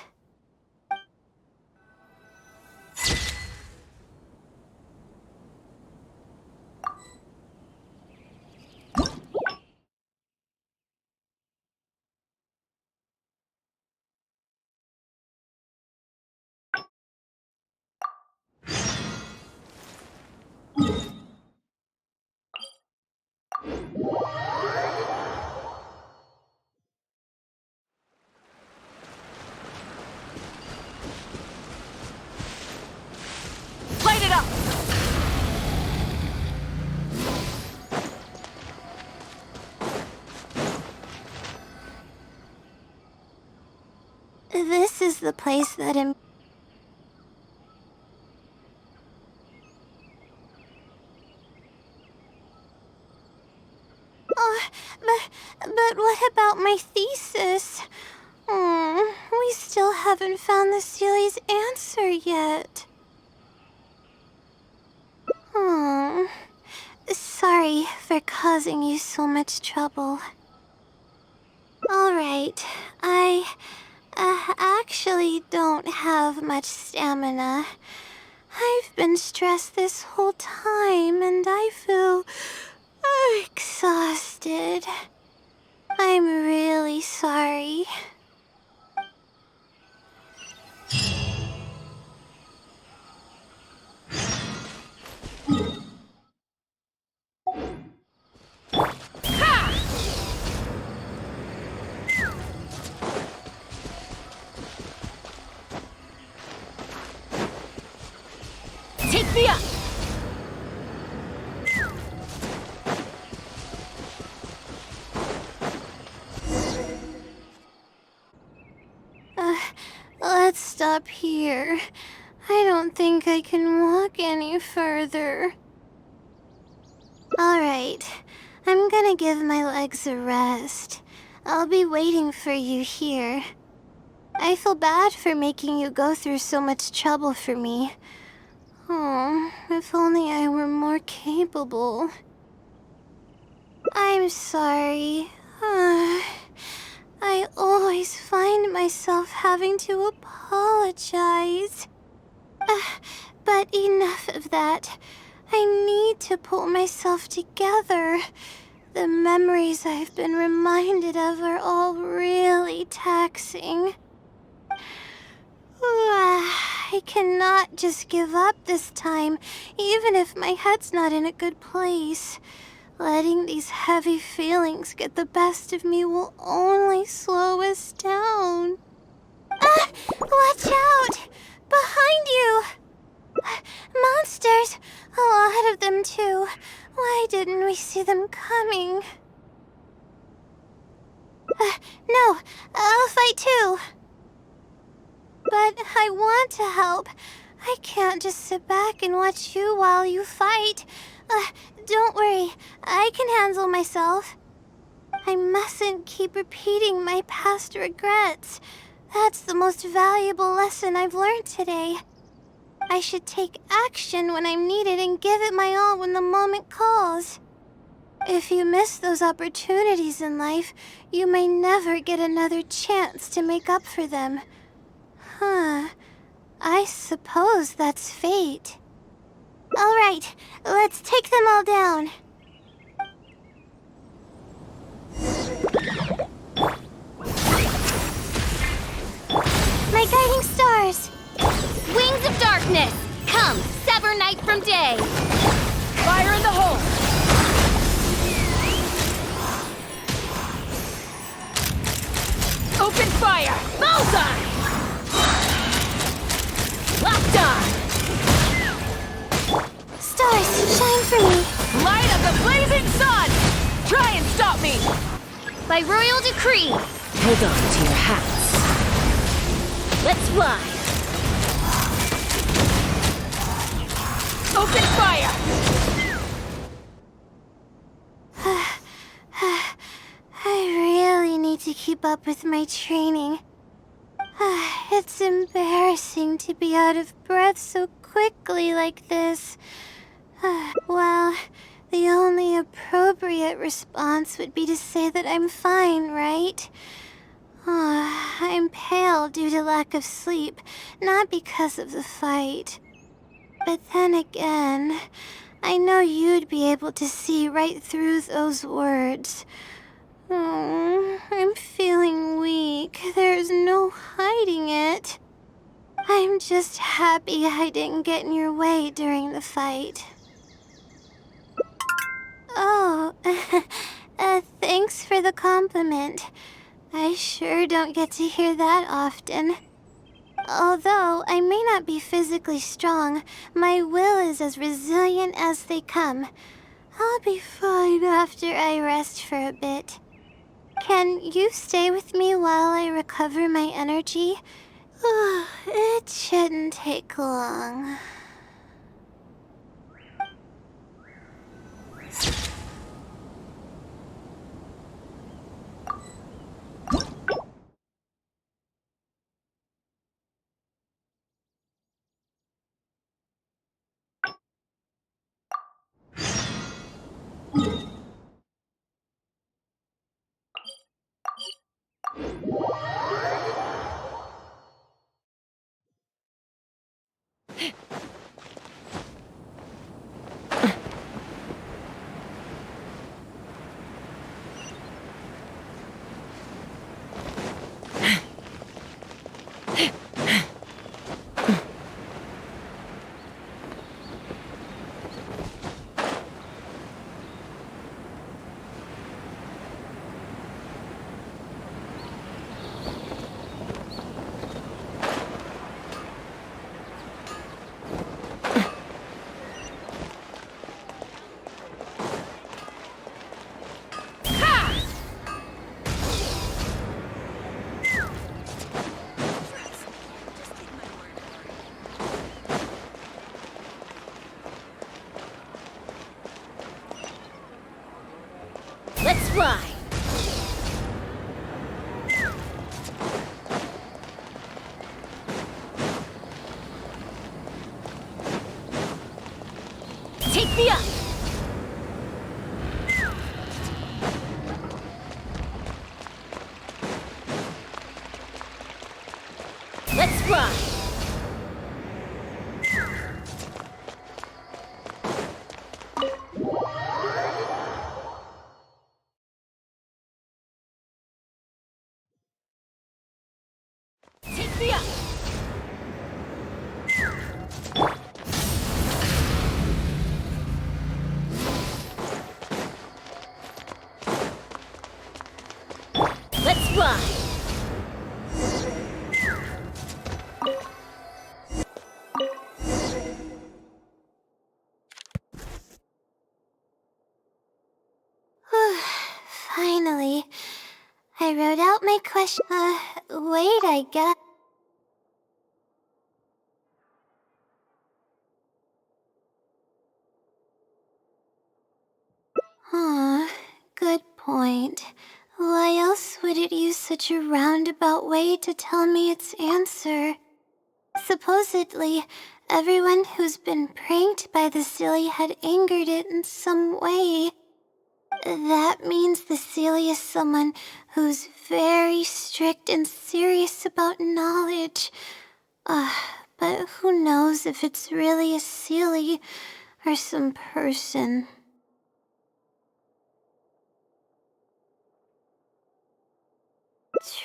Light it up! This is the place that but what about my thesis? We still haven't found the Sealy's answer yet. Sorry for causing you so much trouble. All right, I actually don't have much stamina. I've been stressed this whole time and I feel exhausted. I'm really sorry. Take me up! Let's stop here. I don't think I can walk any further. All right, I'm gonna give my legs a rest. I'll be waiting for you here. I feel bad for making you go through so much trouble for me. Oh, if only I were more capable. I'm sorry. I always find myself having to apologize. But enough of that. I need to pull myself together. The memories I've been reminded of are all really taxing. I cannot just give up this time, even if my head's not in a good place. Letting these heavy feelings get the best of me will only slow us down. Watch out! Behind you! Monsters! A lot of them, too. Why didn't we see them coming? No, I'll fight too. But I want to help. I can't just sit back and watch you while you fight. Don't worry, I can handle myself. I mustn't keep repeating my past regrets. That's the most valuable lesson I've learned today. I should take action when I'm needed and give it my all when the moment calls. If you miss those opportunities in life, you may never get another chance to make up for them. I suppose that's fate. All right, let's take them all down. My guiding stars! Wings of darkness! Come, sever night from day! Fire in the hole! Open fire! Bullseye! Locked on! Stars, shine for me! Light of the blazing sun! Try and stop me! By royal decree! Hold on to your hats. Let's fly! Open fire! I really need to keep up with my training. It's embarrassing to be out of breath so quickly like this. Well, the only appropriate response would be to say that I'm fine, right? I'm pale due to lack of sleep, not because of the fight. But then again, I know you'd be able to see right through those words. I'm feeling weak. There's no hiding it. I'm just happy I didn't get in your way during the fight. Oh, thanks for the compliment. I sure don't get to hear that often. Although I may not be physically strong, my will is as resilient as they come. I'll be fine after I rest for a bit. Can you stay with me while I recover my energy? It shouldn't take long. Let's fly! Take me up! Let's fly! Take me up! Let's fly! Finally, I wrote out my question. Wait, I got. Good point. Why else would it use such a roundabout way to tell me its answer? Supposedly, everyone who's been pranked by the Silly had angered it in some way. That means the Silly is someone who's very strict and serious about knowledge. But who knows if it's really a Silly or some person.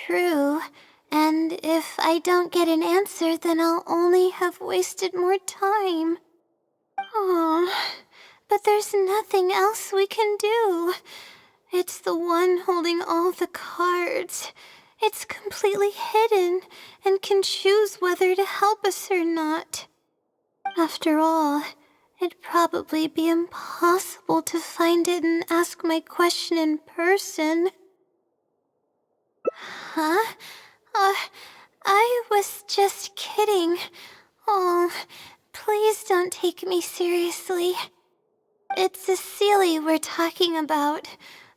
True, and if I don't get an answer, then I'll only have wasted more time. But there's nothing else we can do. It's the one holding all the cards. It's completely hidden and can choose whether to help us or not. After all, it'd probably be impossible to find it and ask my question in person. Huh? I was just kidding. Oh, please don't take me seriously. It's a Seelie we're talking about.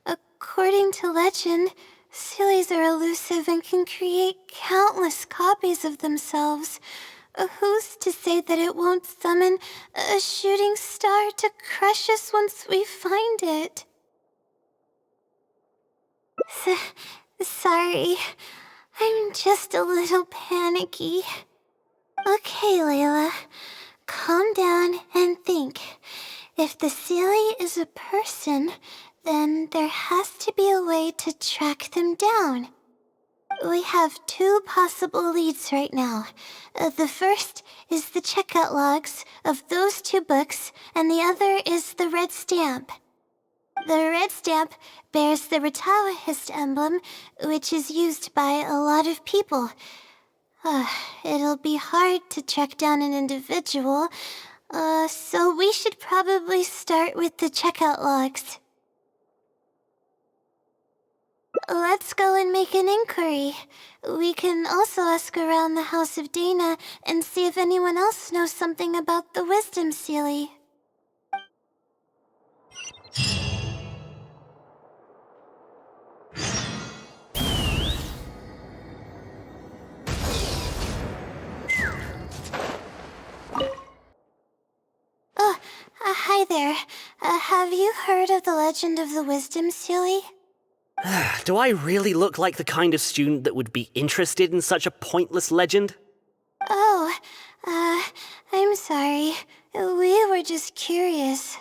According to legend, Seelies are elusive and can create countless copies of themselves. Who's to say that it won't summon a shooting star to crush us once we find it? Sorry, I'm just a little panicky. Okay, Layla, calm down and think. If the Seelie is a person, then there has to be a way to track them down. We have two possible leads right now. The first is the checkout logs of those two books, and the other is the red stamp. The red stamp bears the Rtawahist emblem, which is used by a lot of people. It'll be hard to track down an individual, so we should probably start with the checkout logs. Let's go and make an inquiry. We can also ask around the House of Dana and see if anyone else knows something about the Wisdom Seelie. Hi there. Have you heard of the legend of the Wisdom Seelie? Do I really look like the kind of student that would be interested in such a pointless legend? Oh, I'm sorry. We were just curious.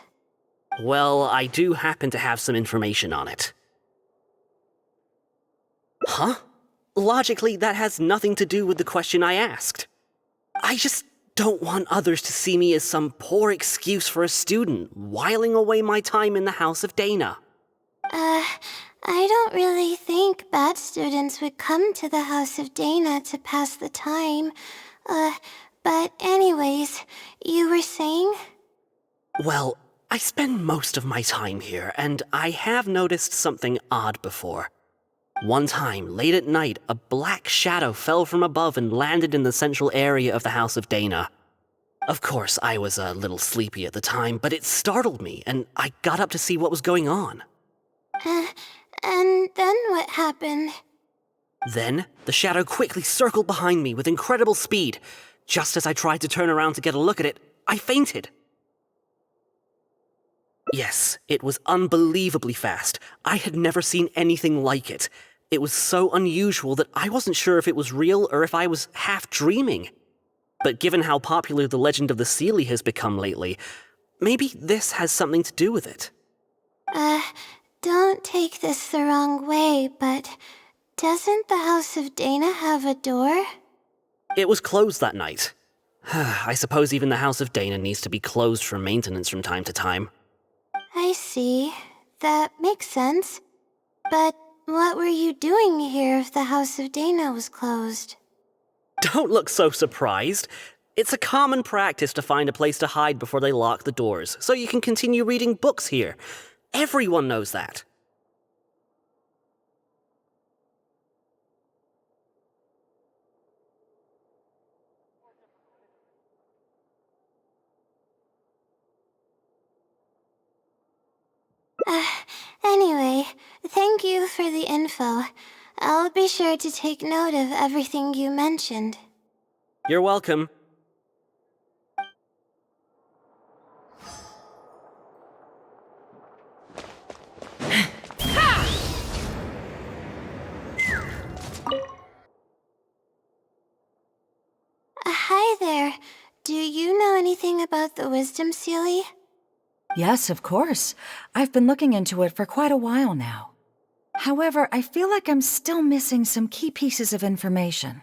Well, I do happen to have some information on it. Huh? Logically, that has nothing to do with the question I asked. I just don't want others to see me as some poor excuse for a student whiling away my time in the House of Dana. I don't really think bad students would come to the House of Dana to pass the time. But anyways, you were saying? Well, I spend most of my time here, and I have noticed something odd before. One time, late at night, a black shadow fell from above and landed in the central area of the House of Dana. Of course, I was a little sleepy at the time, but it startled me, and I got up to see what was going on. And then what happened? Then, the shadow quickly circled behind me with incredible speed. Just as I tried to turn around to get a look at it, I fainted. Yes, it was unbelievably fast. I had never seen anything like it. It was so unusual that I wasn't sure if it was real or if I was half dreaming. But given how popular the legend of the Seelie has become lately, maybe this has something to do with it. Don't take this the wrong way, but doesn't the House of Dana have a door? It was closed that night. I suppose even the House of Dana needs to be closed for maintenance from time to time. I see. That makes sense. But what were you doing here if the House of Dana was closed? Don't look so surprised. It's a common practice to find a place to hide before they lock the doors, so you can continue reading books here. Everyone knows that. Anyway, thank you for the info. I'll be sure to take note of everything you mentioned. You're welcome. Hi there. Do you know anything about the Wisdom Seelie? Yes, of course. I've been looking into it for quite a while now. However, I feel like I'm still missing some key pieces of information.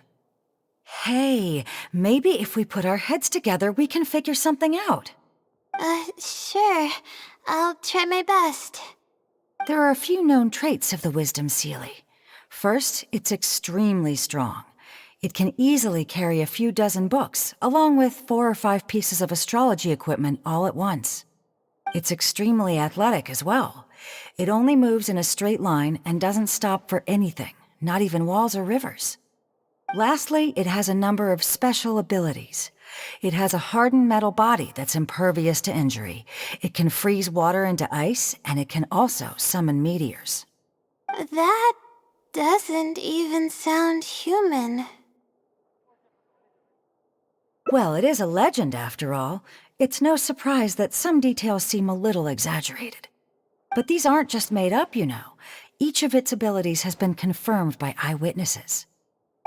Hey, maybe if we put our heads together, we can figure something out. Sure. I'll try my best. There are a few known traits of the Wisdom Seelie. First, it's extremely strong. It can easily carry a few dozen books, along with 4 or 5 pieces of astrology equipment all at once. It's extremely athletic as well. It only moves in a straight line and doesn't stop for anything, not even walls or rivers. Lastly, it has a number of special abilities. It has a hardened metal body that's impervious to injury. It can freeze water into ice, and it can also summon meteors. That doesn't even sound human. Well, it is a legend after all. It's no surprise that some details seem a little exaggerated. But these aren't just made up, you know. Each of its abilities has been confirmed by eyewitnesses.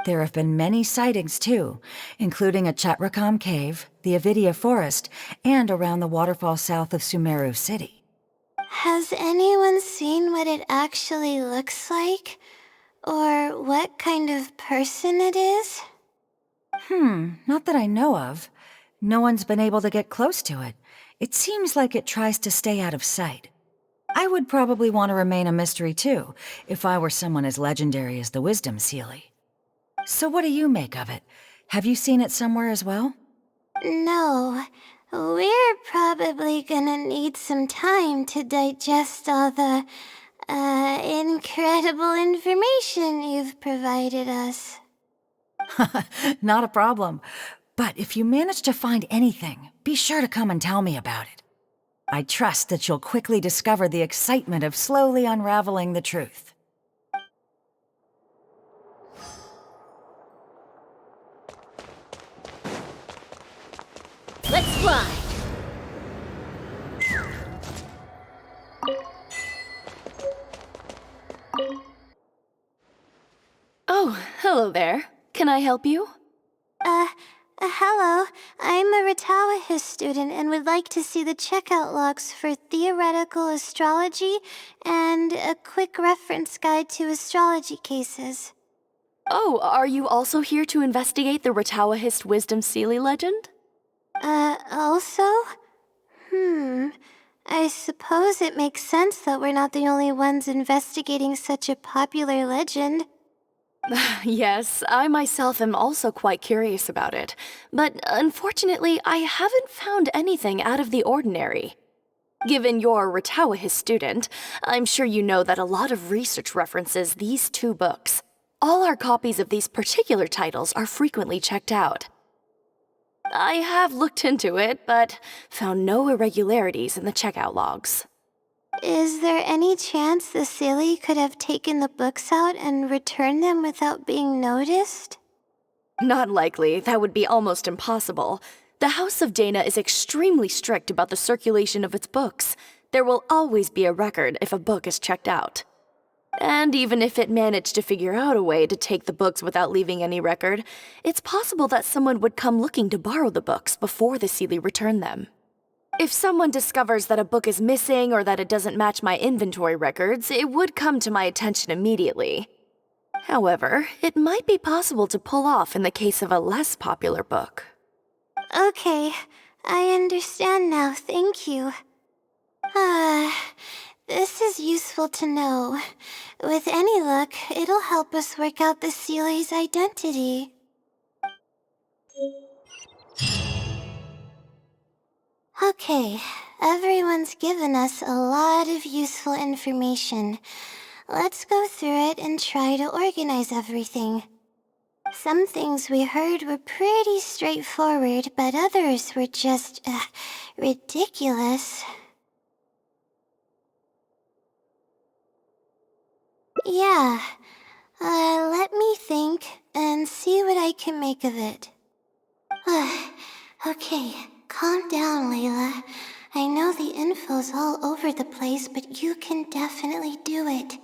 There have been many sightings, too, including at Chatrakam Cave, the Avidia Forest, and around the waterfall south of Sumeru City. Has anyone seen what it actually looks like? Or what kind of person it is? Not that I know of. No one's been able to get close to it. It seems like it tries to stay out of sight. I would probably want to remain a mystery too, if I were someone as legendary as the Wisdom Sealy. So what do you make of it? Have you seen it somewhere as well? No. We're probably gonna need some time to digest all the, incredible information you've provided us. Not a problem. But if you manage to find anything, be sure to come and tell me about it. I trust that you'll quickly discover the excitement of slowly unraveling the truth. Let's fly! Oh, hello there. Can I help you? Hello. I'm a Rtawahist student and would like to see the checkout logs for theoretical astrology and a quick reference guide to astrology cases. Oh, are you also here to investigate the Rtawahist Wisdom Sealy legend? Also? I suppose it makes sense that we're not the only ones investigating such a popular legend. Yes, I myself am also quite curious about it, but unfortunately I haven't found anything out of the ordinary. Given you're a Rtawahist student, I'm sure you know that a lot of research references these two books. All our copies of these particular titles are frequently checked out. I have looked into it, but found no irregularities in the checkout logs. Is there any chance the Sealy could have taken the books out and returned them without being noticed? Not likely. That would be almost impossible. The House of Dana is extremely strict about the circulation of its books. There will always be a record if a book is checked out. And even if it managed to figure out a way to take the books without leaving any record, it's possible that someone would come looking to borrow the books before the Sealy returned them. If someone discovers that a book is missing or that it doesn't match my inventory records, it would come to my attention immediately. However, it might be possible to pull off in the case of a less popular book. Okay, I understand now, thank you. This is useful to know. With any luck, it'll help us work out the Sealy's identity. Okay, everyone's given us a lot of useful information. Let's go through it and try to organize everything. Some things we heard were pretty straightforward, but others were just, ridiculous. Yeah, let me think and see what I can make of it. Okay, calm down, Layla. I know the info's all over the place, but you can definitely do it.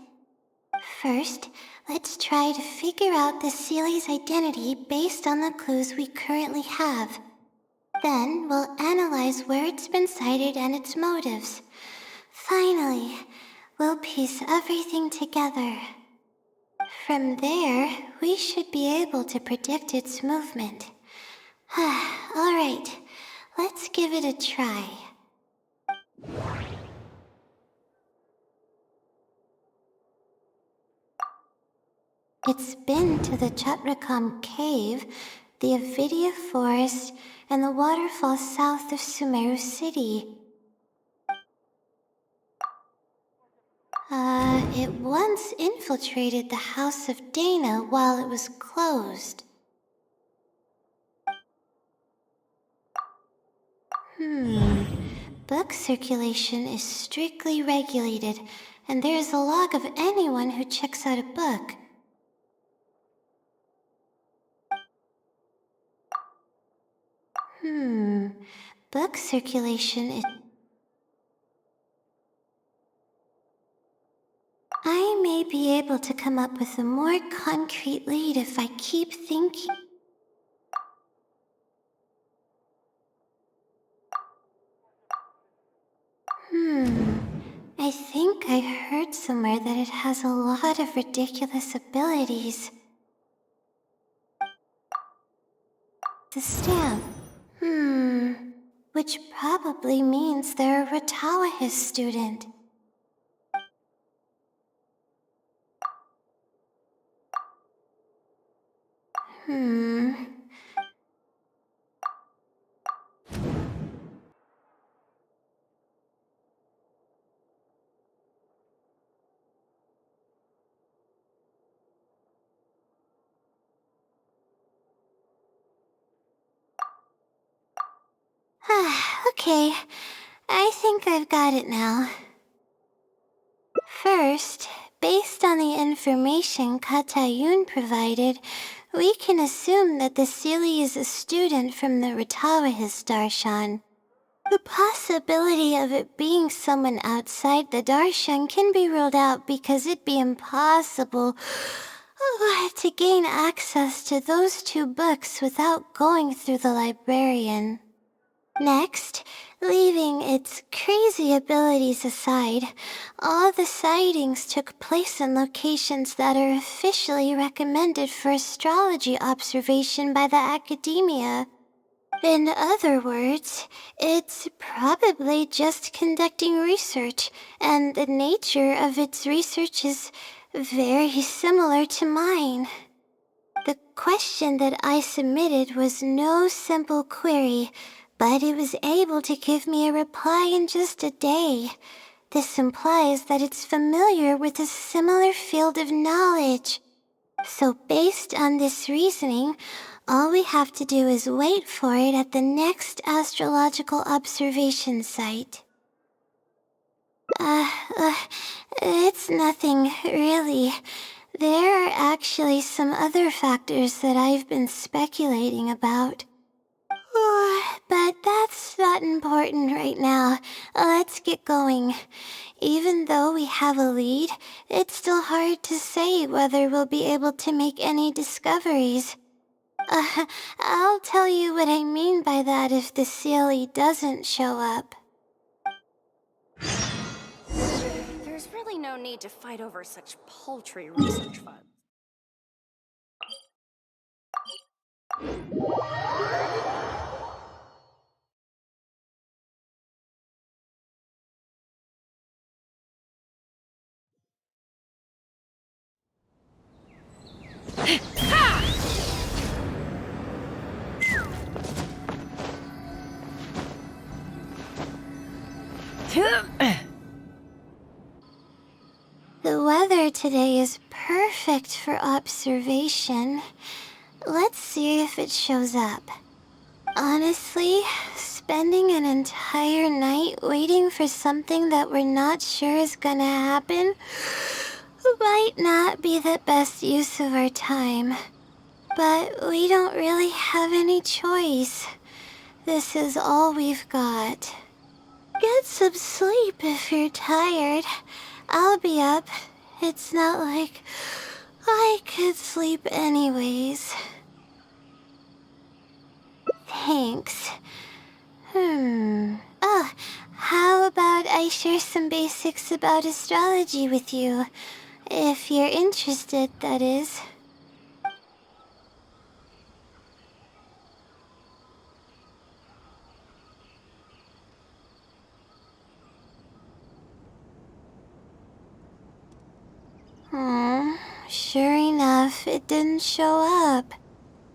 First, let's try to figure out the Sealy's identity based on the clues we currently have. Then, we'll analyze where it's been sighted and its motives. Finally, we'll piece everything together. From there, we should be able to predict its movement. Alright, let's give it a try. It's been to the Chatrakam Cave, the Avidia Forest, and the waterfall south of Sumeru City. It once infiltrated the House of Dana while it was closed. Book circulation is strictly regulated, and there is a log of anyone who checks out a book. Book circulation is... I may be able to come up with a more concrete lead if I keep thinking. I think I heard somewhere that it has a lot of ridiculous abilities. The stamp. Which probably means they're a Rtawahist student. Okay, I think I've got it now. First, based on the information Katayun provided, we can assume that the Seelie is a student from the Rtawahist Darshan. The possibility of it being someone outside the Darshan can be ruled out because it'd be impossible to gain access to those two books without going through the librarian. Next, leaving its crazy abilities aside, all the sightings took place in locations that are officially recommended for astrology observation by the academia. In other words, it's probably just conducting research, and the nature of its research is very similar to mine. The question that I submitted was no simple query, but it was able to give me a reply in just a day. This implies that it's familiar with a similar field of knowledge. So based on this reasoning, all we have to do is wait for it at the next astrological observation site. It's nothing, really. There are actually some other factors that I've been speculating about. But that's not important right now. Let's get going. Even though we have a lead, it's still hard to say whether we'll be able to make any discoveries. I'll tell you what I mean by that if the Seelie doesn't show up. There's really no need to fight over such paltry research funds. The weather today is perfect for observation. Let's see if it shows up. Honestly, spending an entire night waiting for something that we're not sure is gonna happen might not be the best use of our time. But we don't really have any choice. This is all we've got. Get some sleep if you're tired. I'll be up. It's not like I could sleep anyways. Thanks. Oh, how about I share some basics about astrology with you? If you're interested, that is. Sure enough, it didn't show up.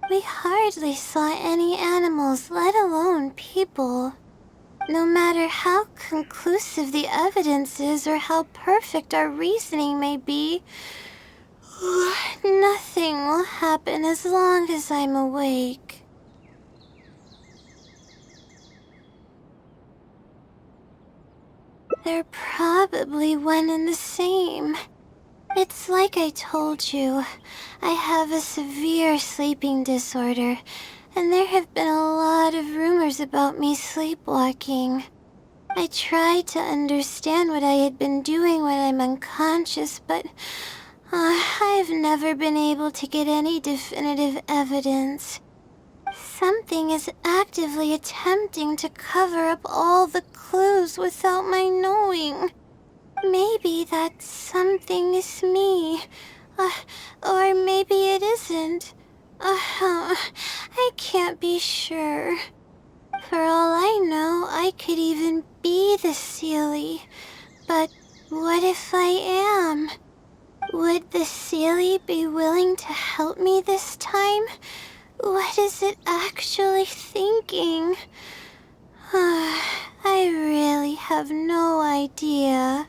We hardly saw any animals, let alone people. No matter how conclusive the evidence is or how perfect our reasoning may be, nothing will happen as long as I'm awake. They're probably one and the same. It's like I told you. I have a severe sleeping disorder, and there have been a lot of rumors about me sleepwalking. I tried to understand what I had been doing when I'm unconscious, but I've never been able to get any definitive evidence. Something is actively attempting to cover up all the clues without my knowing. Maybe that something is me. Or maybe it isn't. I can't be sure. For all I know, I could even be the Seelie. But what if I am? Would the Seelie be willing to help me this time? What is it actually thinking? I really have no idea.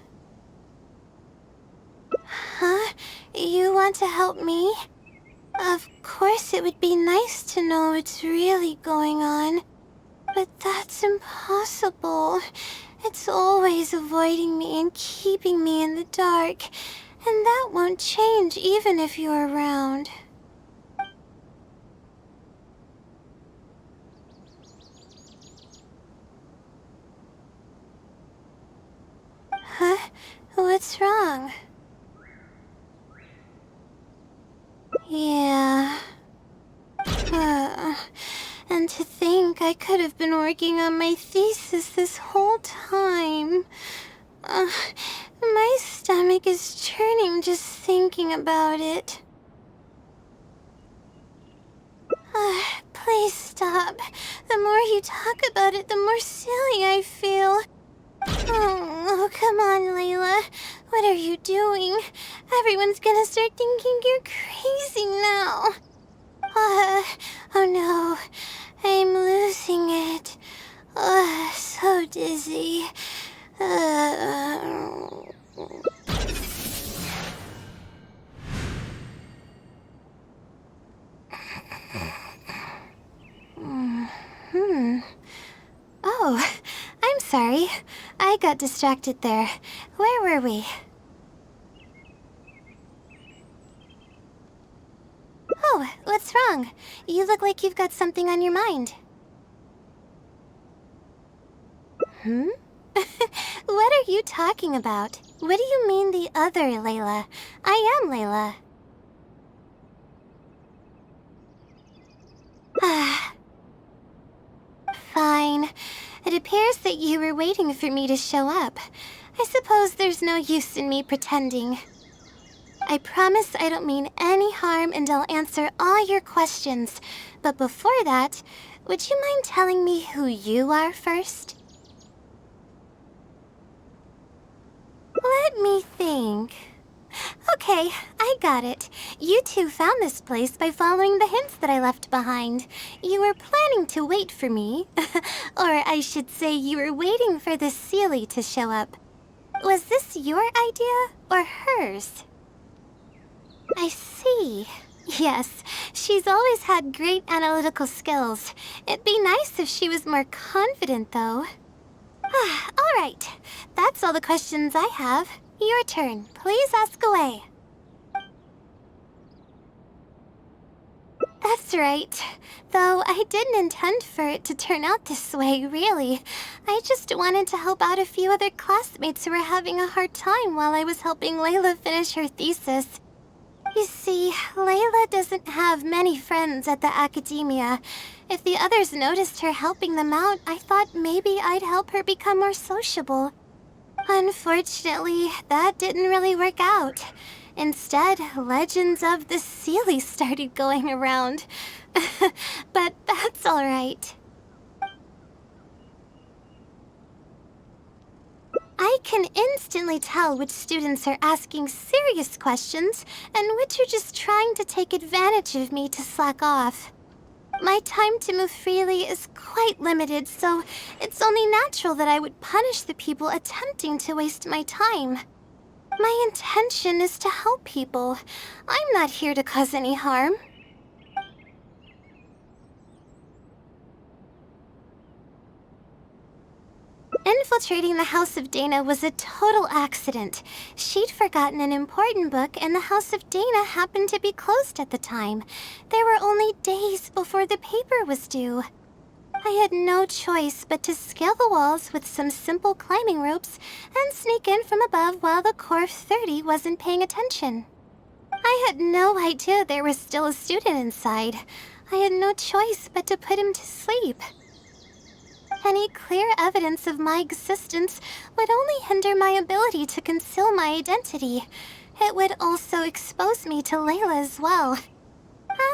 Huh? You want to help me? Of course it would be nice to know what's really going on. But that's impossible. It's always avoiding me and keeping me in the dark. And that won't change even if you're around. Huh? What's wrong? Yeah. And to think I could have been working on my thesis this whole time. My stomach is churning just thinking about it. Please stop. The more you talk about it, the more silly I feel. Oh, come on, Layla. What are you doing? Everyone's gonna start thinking you're crazy now. Oh no. I'm losing it. So dizzy. Oh, I'm sorry. I got distracted there. Where were we? Oh, what's wrong? You look like you've got something on your mind. What are you talking about? What do you mean the other Layla? I am Layla. Fine. It appears that you were waiting for me to show up. I suppose there's no use in me pretending. I promise I don't mean any harm and I'll answer all your questions. But before that, would you mind telling me who you are first? Let me think. Okay, I got it. You two found this place by following the hints that I left behind. You were planning to wait for me. Or I should say you were waiting for the Seelie to show up. Was this your idea or hers? I see. Yes, she's always had great analytical skills. It'd be nice if she was more confident, though. All right. That's all the questions I have. Your turn. Please ask away. That's right. Though I didn't intend for it to turn out this way, really. I just wanted to help out a few other classmates who were having a hard time while I was helping Layla finish her thesis. You see, Layla doesn't have many friends at the academia. If the others noticed her helping them out, I thought maybe I'd help her become more sociable. Unfortunately, that didn't really work out. Instead, legends of the Seelie started going around. But that's all right. I can instantly tell which students are asking serious questions and which are just trying to take advantage of me to slack off. My time to move freely is quite limited, so it's only natural that I would punish the people attempting to waste my time. My intention is to help people. I'm not here to cause any harm. Infiltrating the House of Dana was a total accident. She'd forgotten an important book, and the House of Dana happened to be closed at the time. There were only days before the paper was due. I had no choice but to scale the walls with some simple climbing ropes and sneak in from above while the Core 30 wasn't paying attention. I had no idea there was still a student inside. I had no choice but to put him to sleep. Any clear evidence of my existence would only hinder my ability to conceal my identity. It would also expose me to Layla as well.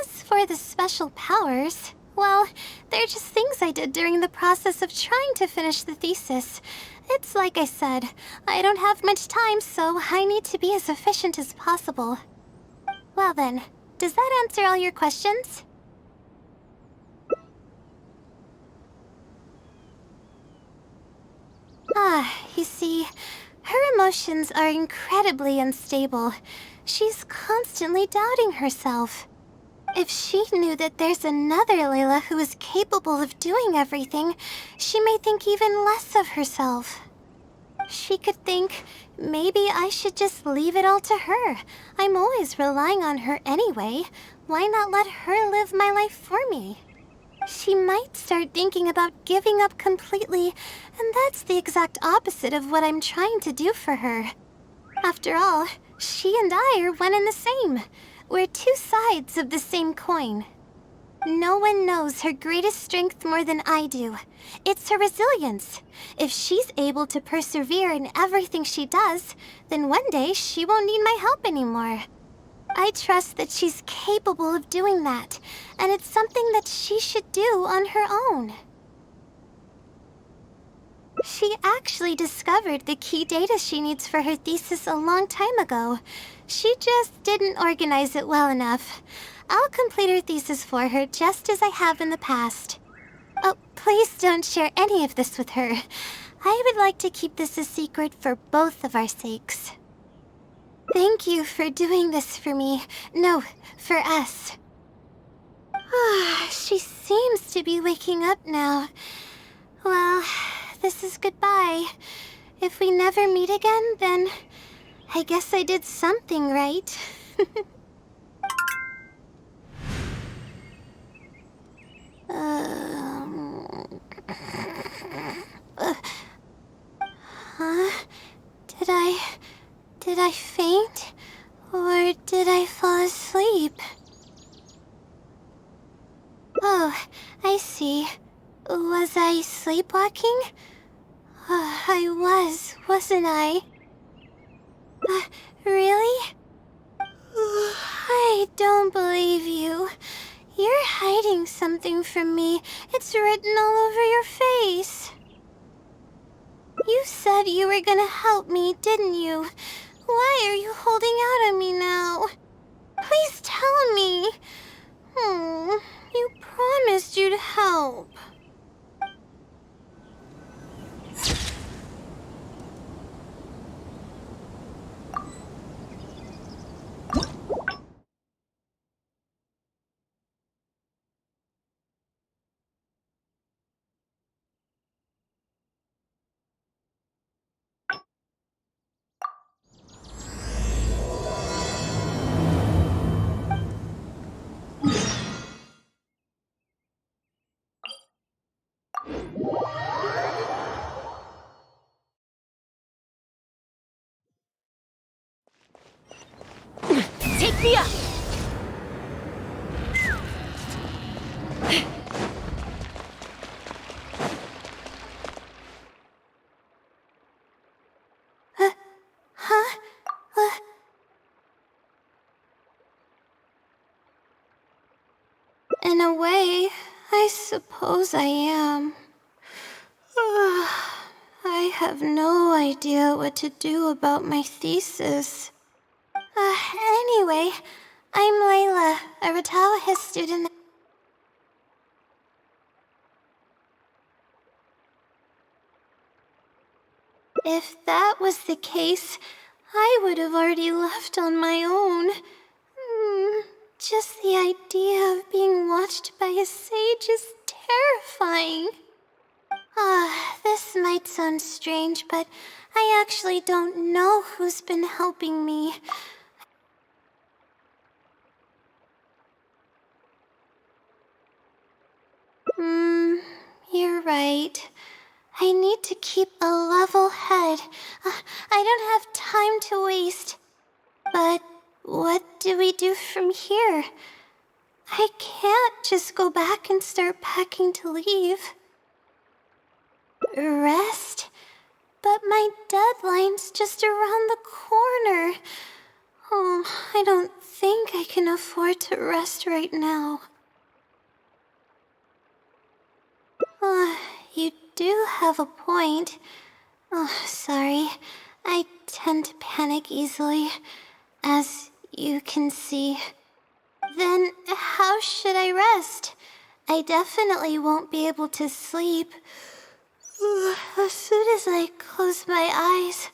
As for the special powers, well, they're just things I did during the process of trying to finish the thesis. It's like I said, I don't have much time, so I need to be as efficient as possible. Well then, does that answer all your questions? You see, her emotions are incredibly unstable. She's constantly doubting herself. If she knew that there's another Layla who is capable of doing everything, she may think even less of herself. She could think, maybe I should just leave it all to her. I'm always relying on her anyway. Why not let her live my life for me? She might start thinking about giving up completely, and that's the exact opposite of what I'm trying to do for her. After all, she and I are one and the same. We're two sides of the same coin. No one knows her greatest strength more than I do. It's her resilience. If she's able to persevere in everything she does, then one day she won't need my help anymore. I trust that she's capable of doing that, and it's something that she should do on her own. She actually discovered the key data she needs for her thesis a long time ago. She just didn't organize it well enough. I'll complete her thesis for her just as I have in the past. Oh, please don't share any of this with her. I would like to keep this a secret for both of our sakes. Thank you for doing this for me. No, for us. She seems to be waking up now. Well, this is goodbye. If we never meet again, then I guess I did something right. Huh? Did I faint? Or did I fall asleep? Oh, I see. Was I sleepwalking? I was, wasn't I? Really? I don't believe you. You're hiding something from me. It's written all over your face. You said you were gonna help me, didn't you? Why are you holding out on me now? Please tell me. You promised you'd help. Take me up! In a way, I suppose I am. I have no idea what to do about my thesis. Anyway, I'm Layla, a Rtawahist student. If that was the case, I would have already left on my own. Just the idea of being watched by a sage is terrifying. This might sound strange, but I actually don't know who's been helping me. You're right. I need to keep a level head. I don't have time to waste. But what do we do from here? I can't just go back and start packing to leave. Rest? But my deadline's just around the corner. Oh, I don't think I can afford to rest right now. You do have a point. Oh, sorry. I tend to panic easily, as you can see. Then how should I rest? I definitely won't be able to sleep. As soon as I close my eyes,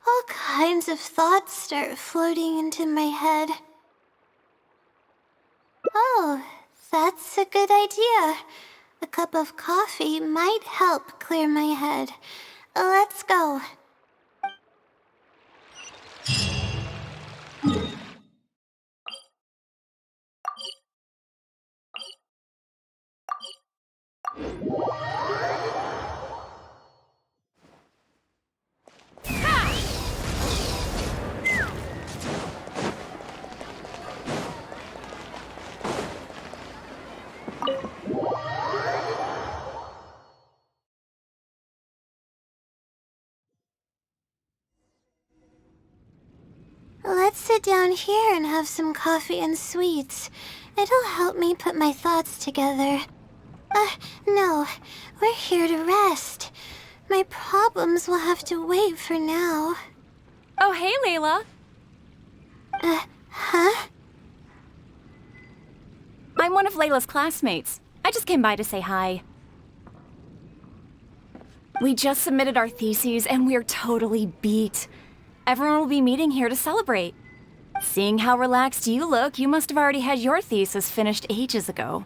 all kinds of thoughts start floating into my head. Oh, that's a good idea. A cup of coffee might help clear my head. Let's go. Let's sit down here and have some coffee and sweets. It'll help me put my thoughts together. No. We're here to rest. My problems will have to wait for now. Oh, hey, Layla. Huh? I'm one of Layla's classmates. I just came by to say hi. We just submitted our theses and we're totally beat. Everyone will be meeting here to celebrate. Seeing how relaxed you look, you must have already had your thesis finished ages ago.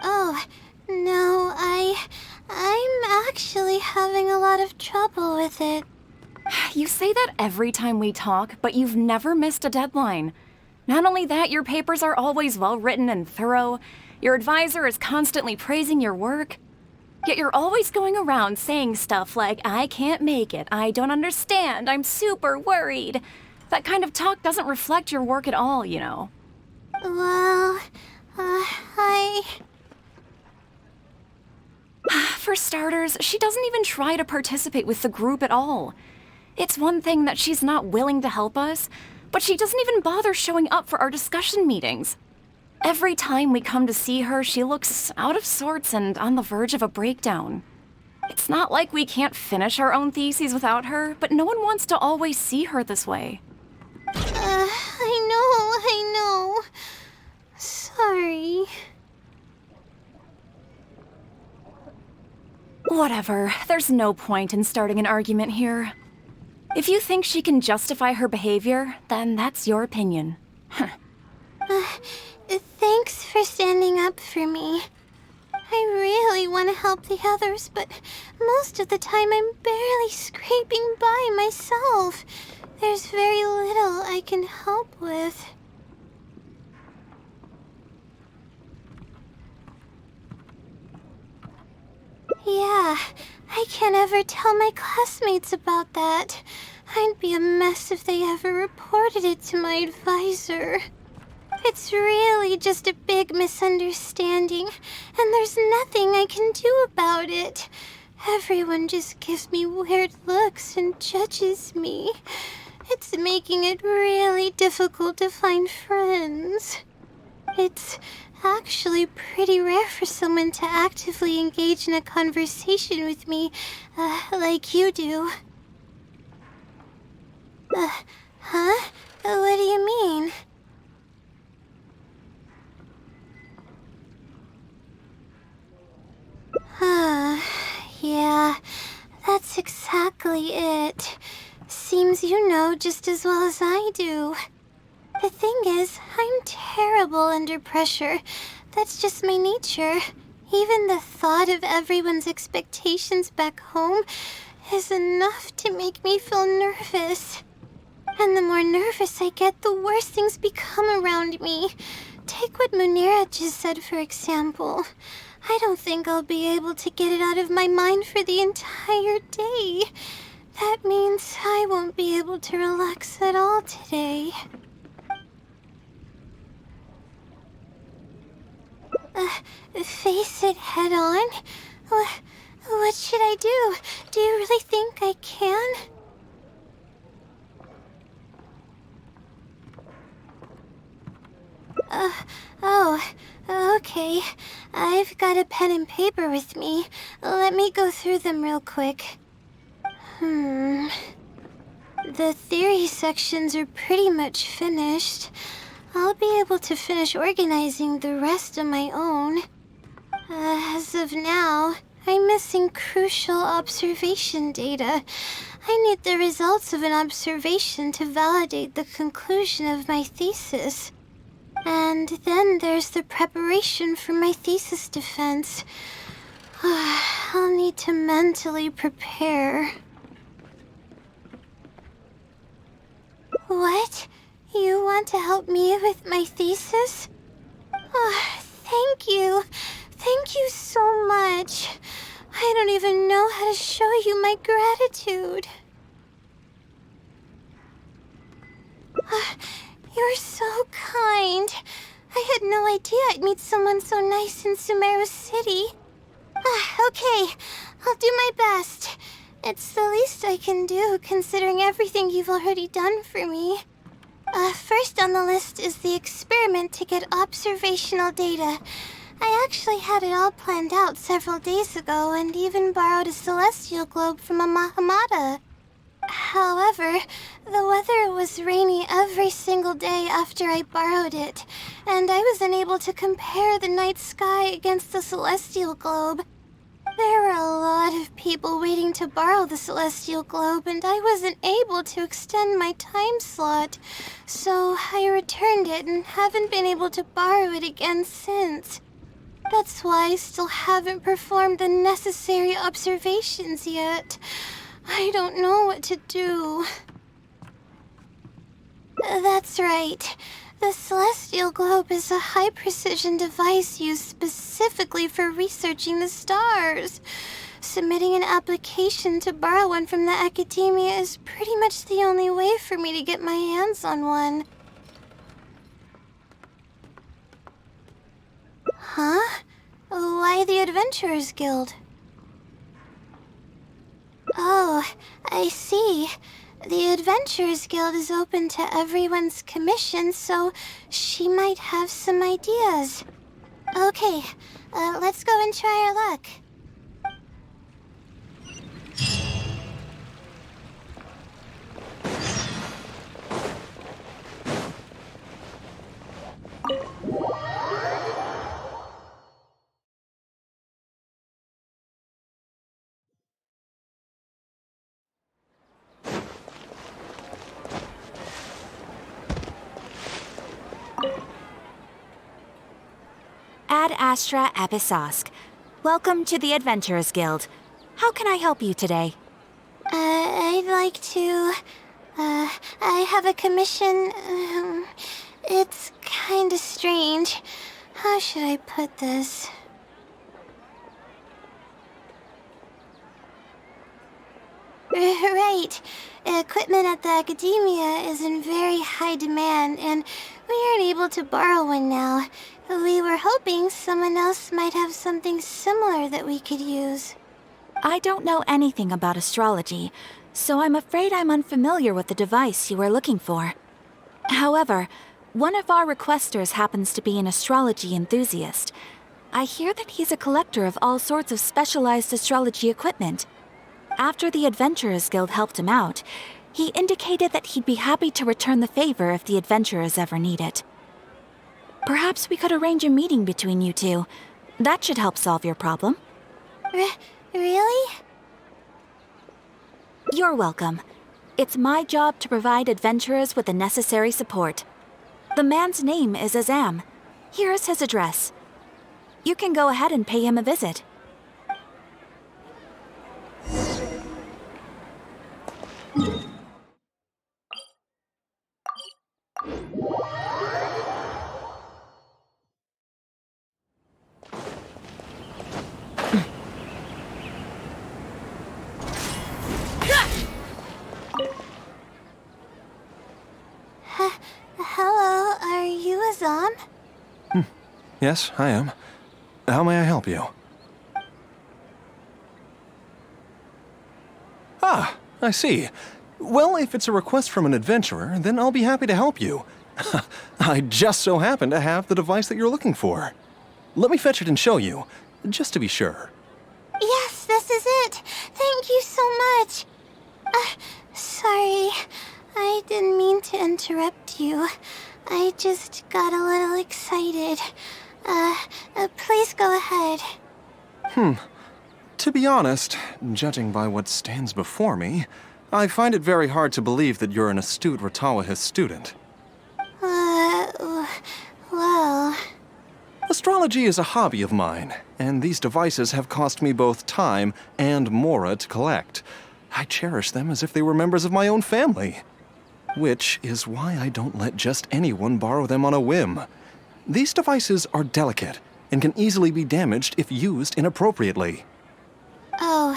Oh, no, I'm actually having a lot of trouble with it. You say that every time we talk, but you've never missed a deadline. Not only that, your papers are always well-written and thorough. Your advisor is constantly praising your work. Yet you're always going around saying stuff like, I can't make it, I don't understand, I'm super worried. That kind of talk doesn't reflect your work at all, you know. Well, For starters, she doesn't even try to participate with the group at all. It's one thing that she's not willing to help us, but she doesn't even bother showing up for our discussion meetings. Every time we come to see her, she looks out of sorts and on the verge of a breakdown. It's not like we can't finish our own theses without her, but no one wants to always see her this way. I know. Sorry. Whatever, there's no point in starting an argument here. If you think she can justify her behavior, then that's your opinion. Thanks for standing up for me. I really want to help the others, but most of the time I'm barely scraping by myself. There's very little I can help with. Yeah, I can't ever tell my classmates about that. I'd be a mess if they ever reported it to my advisor. It's really just a big misunderstanding, and there's nothing I can do about it. Everyone just gives me weird looks and judges me. It's making it really difficult to find friends. It's actually pretty rare for someone to actively engage in a conversation with me, like you do. Huh? What do you mean? Yeah, that's exactly it. Seems you know just as well as I do. The thing is, I'm terrible under pressure. That's just my nature. Even the thought of everyone's expectations back home is enough to make me feel nervous. And the more nervous I get, the worse things become around me. Take what Munira just said, for example. I don't think I'll be able to get it out of my mind for the entire day. That means I won't be able to relax at all today. Face it head on? What should I do? Do you really think I can? Okay. I've got a pen and paper with me. Let me go through them real quick. The theory sections are pretty much finished. I'll be able to finish organizing the rest on my own. As of now, I'm missing crucial observation data. I need the results of an observation to validate the conclusion of my thesis. And then there's the preparation for my thesis defense. I'll need to mentally prepare. What? You want to help me with my thesis? Thank you. Thank you so much. I don't even know how to show you my gratitude. You're so kind. I had no idea I'd meet someone so nice in Sumeru City. Okay, I'll do my best. It's the least I can do, considering everything you've already done for me. First on the list is the experiment to get observational data. I actually had it all planned out several days ago and even borrowed a celestial globe from a Mahamada. However, the weather was rainy every single day after I borrowed it, and I was unable to compare the night sky against the celestial globe. There were a lot of people waiting to borrow the celestial globe, and I wasn't able to extend my time slot, so I returned it and haven't been able to borrow it again since. That's why I still haven't performed the necessary observations yet. I don't know what to do. That's right. The Celestial Globe is a high-precision device used specifically for researching the stars. Submitting an application to borrow one from the academia is pretty much the only way for me to get my hands on one. Huh? Why the Adventurers Guild? Oh, I see. The Adventurers Guild is open to everyone's commission, so she might have some ideas. Okay, let's go and try our luck. Ad Astra Episosk. Welcome to the Adventurers Guild. How can I help you today? I'd like to... I have a commission... it's kinda strange. How should I put this? Right. Equipment at the academia is in very high demand, and we aren't able to borrow one now. We were hoping someone else might have something similar that we could use. I don't know anything about astrology, so I'm afraid I'm unfamiliar with the device you are looking for. However, one of our requesters happens to be an astrology enthusiast. I hear that he's a collector of all sorts of specialized astrology equipment. After the Adventurers Guild helped him out, he indicated that he'd be happy to return the favor if the adventurers ever need it. Perhaps we could arrange a meeting between you two. That should help solve your problem. Really? You're welcome. It's my job to provide adventurers with the necessary support. The man's name is Azam. Here's his address. You can go ahead and pay him a visit. Hello, are you Azam? Yes, I am. How may I help you? Ah, I see. Well, if it's a request from an adventurer, then I'll be happy to help you. I just so happen to have the device that you're looking for. Let me fetch it and show you, just to be sure. Yes, this is it. Thank you so much. Sorry, I didn't mean to interrupt you. I just got a little excited. Please go ahead. To be honest, judging by what stands before me, I find it very hard to believe that you're an astute Rtawahist student. Well... Astrology is a hobby of mine, and these devices have cost me both time and Mora to collect. I cherish them as if they were members of my own family. Which is why I don't let just anyone borrow them on a whim. These devices are delicate and can easily be damaged if used inappropriately. Oh,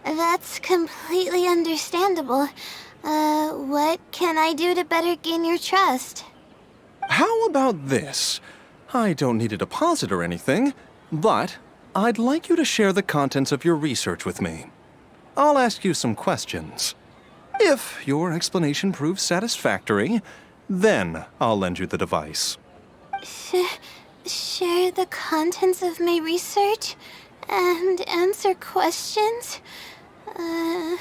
that's completely understandable. What can I do to better gain your trust? How about this? I don't need a deposit or anything, but I'd like you to share the contents of your research with me. I'll ask you some questions. If your explanation proves satisfactory, then I'll lend you the device. Share the contents of my research and answer questions? All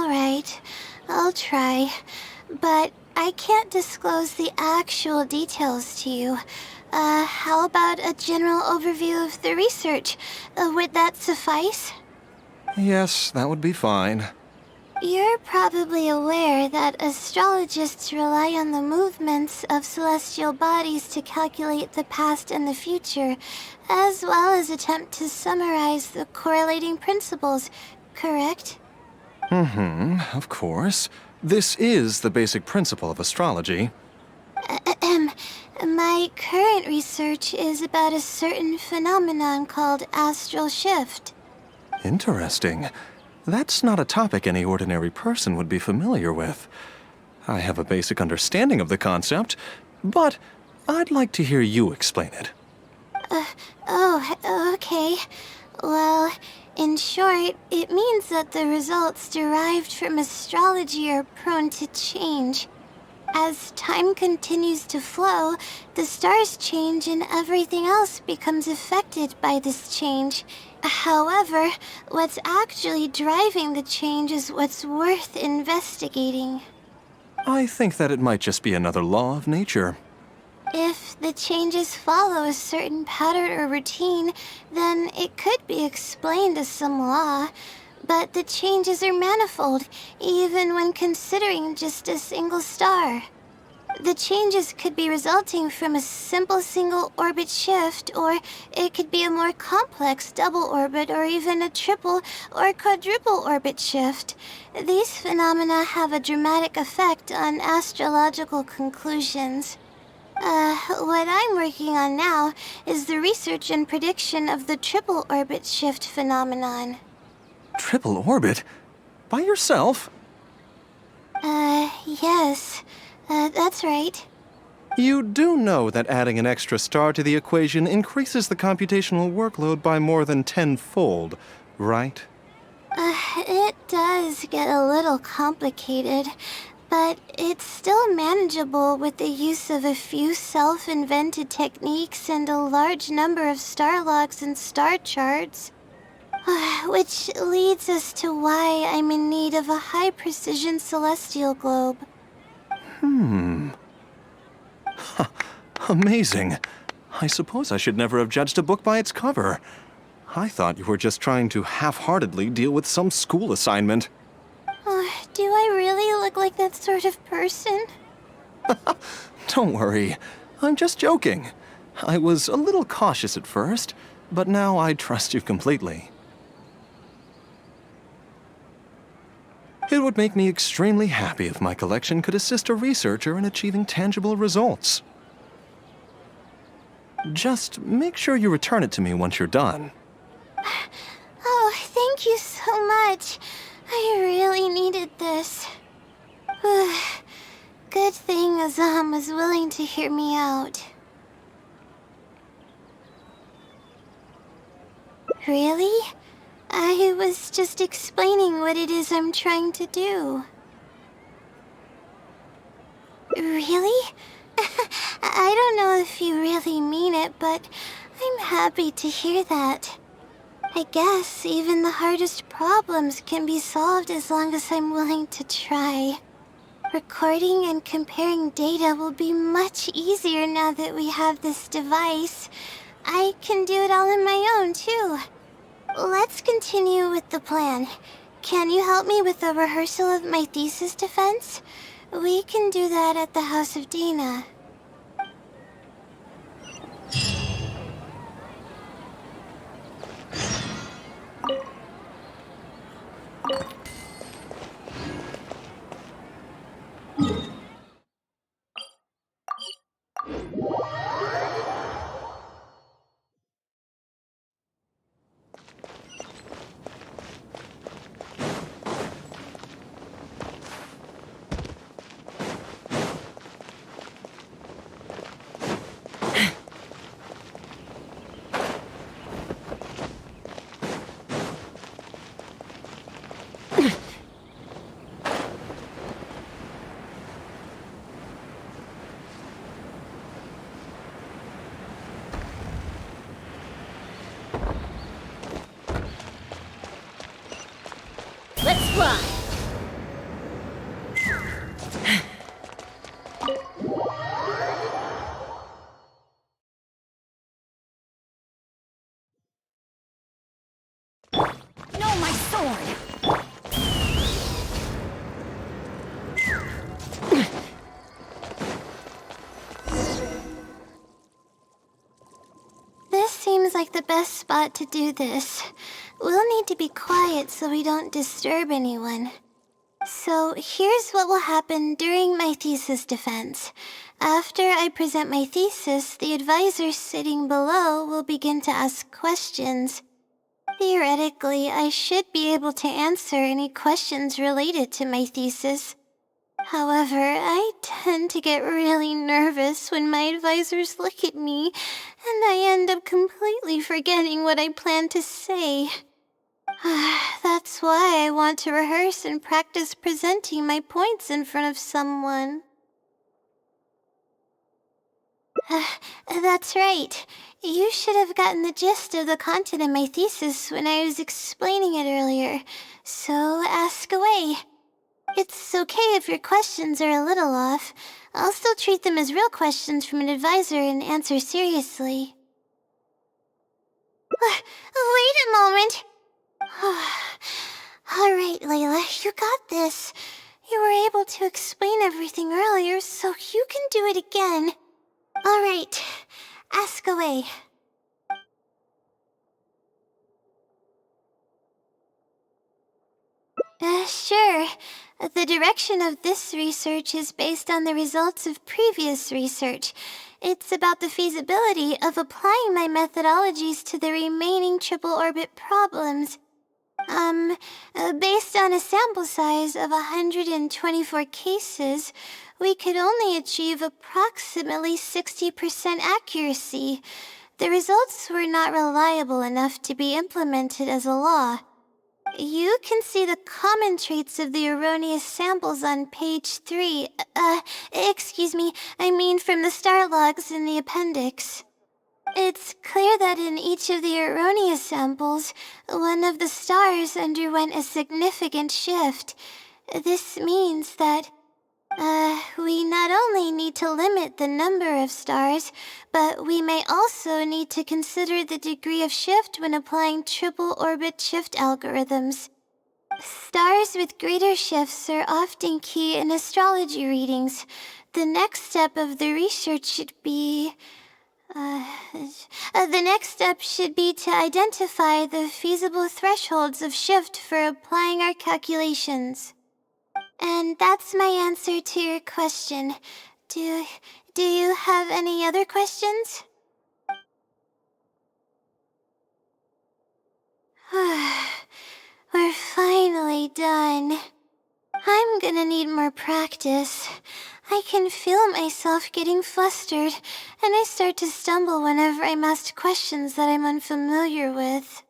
right, I'll try, but I can't disclose the actual details to you. How about a general overview of the research? Would that suffice? Yes, that would be fine. You're probably aware that astrologists rely on the movements of celestial bodies to calculate the past and the future, as well as attempt to summarize the correlating principles, correct? Of course. This is the basic principle of astrology. My current research is about a certain phenomenon called astral shift. Interesting. That's not a topic any ordinary person would be familiar with. I have a basic understanding of the concept, but I'd like to hear you explain it. Okay. Well, in short, it means that the results derived from astrology are prone to change. As time continues to flow, the stars change and everything else becomes affected by this change. However, what's actually driving the change is what's worth investigating. I think that it might just be another law of nature. If the changes follow a certain pattern or routine, then it could be explained as some law. But the changes are manifold, even when considering just a single star. The changes could be resulting from a simple single orbit shift, or it could be a more complex double orbit, or even a triple or quadruple orbit shift. These phenomena have a dramatic effect on astrological conclusions. What I'm working on now is the research and prediction of the triple orbit shift phenomenon. Triple orbit? By yourself? Yes. That's right. You do know that adding an extra star to the equation increases the computational workload by more than tenfold, right? It does get a little complicated, but it's still manageable with the use of a few self-invented techniques and a large number of star logs and star charts. Which leads us to why I'm in need of a high-precision celestial globe. Amazing. I suppose I should never have judged a book by its cover. I thought you were just trying to half-heartedly deal with some school assignment. Do I really look like that sort of person? Don't worry. I'm just joking. I was a little cautious at first, but now I trust you completely. It would make me extremely happy if my collection could assist a researcher in achieving tangible results. Just make sure you return it to me once you're done. Oh, thank you so much. I really needed this. Good thing Azam was willing to hear me out. Really? I was just explaining what it is I'm trying to do. Really? I don't know if you really mean it, but I'm happy to hear that. I guess even the hardest problems can be solved as long as I'm willing to try. Recording and comparing data will be much easier now that we have this device. I can do it all on my own, too. Let's continue with the plan. Can you help me with the rehearsal of my thesis defense? We can do that at the House of Dana. Let's fly! No, my sword! This seems like the best spot to do this. We'll need to be quiet so we don't disturb anyone. So here's what will happen during my thesis defense. After I present my thesis, the advisor sitting below will begin to ask questions. Theoretically, I should be able to answer any questions related to my thesis. However, I tend to get really nervous when my advisors look at me, and I end up completely forgetting what I plan to say. That's why I want to rehearse and practice presenting my points in front of someone. That's right. You should have gotten the gist of the content of my thesis when I was explaining it earlier, so ask away. It's okay if your questions are a little off. I'll still treat them as real questions from an advisor and answer seriously. Wait a moment! Alright, Layla, you got this. You were able to explain everything earlier, so you can do it again. Alright, ask away. Sure. The direction of this research is based on the results of previous research. It's about the feasibility of applying my methodologies to the remaining triple orbit problems. Based on a sample size of 124 cases, we could only achieve approximately 60% accuracy. The results were not reliable enough to be implemented as a law. You can see the common traits of the erroneous samples on page 3. Excuse me, I mean from the star logs in the appendix. It's clear that in each of the erroneous samples, one of the stars underwent a significant shift. This means that, we not only need to limit the number of stars, but we may also need to consider the degree of shift when applying triple orbit shift algorithms. Stars with greater shifts are often key in astrology readings. the next step of the research should be... the next step should be to identify the feasible thresholds of shift for applying our calculations. And that's my answer to your question. Do you have any other questions? We're finally done. I'm gonna need more practice. I can feel myself getting flustered, and I start to stumble whenever I'm asked questions that I'm unfamiliar with.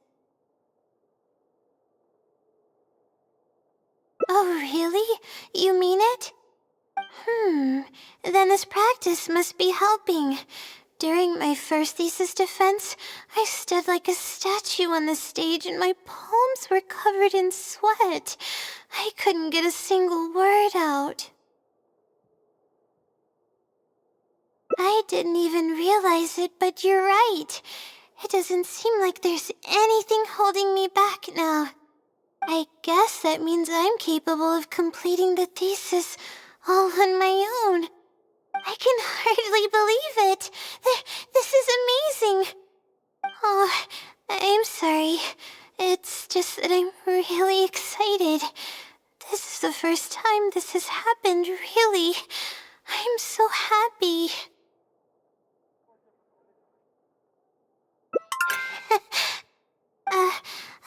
Oh, really? You mean it? Then this practice must be helping. During my first thesis defense, I stood like a statue on the stage and my palms were covered in sweat. I couldn't get a single word out. I didn't even realize it, but you're right. It doesn't seem like there's anything holding me back now. I guess that means I'm capable of completing the thesis all on my own. I can hardly believe it. This is amazing. Oh, I'm sorry. It's just that I'm really excited. This is the first time this has happened, really. I'm so happy.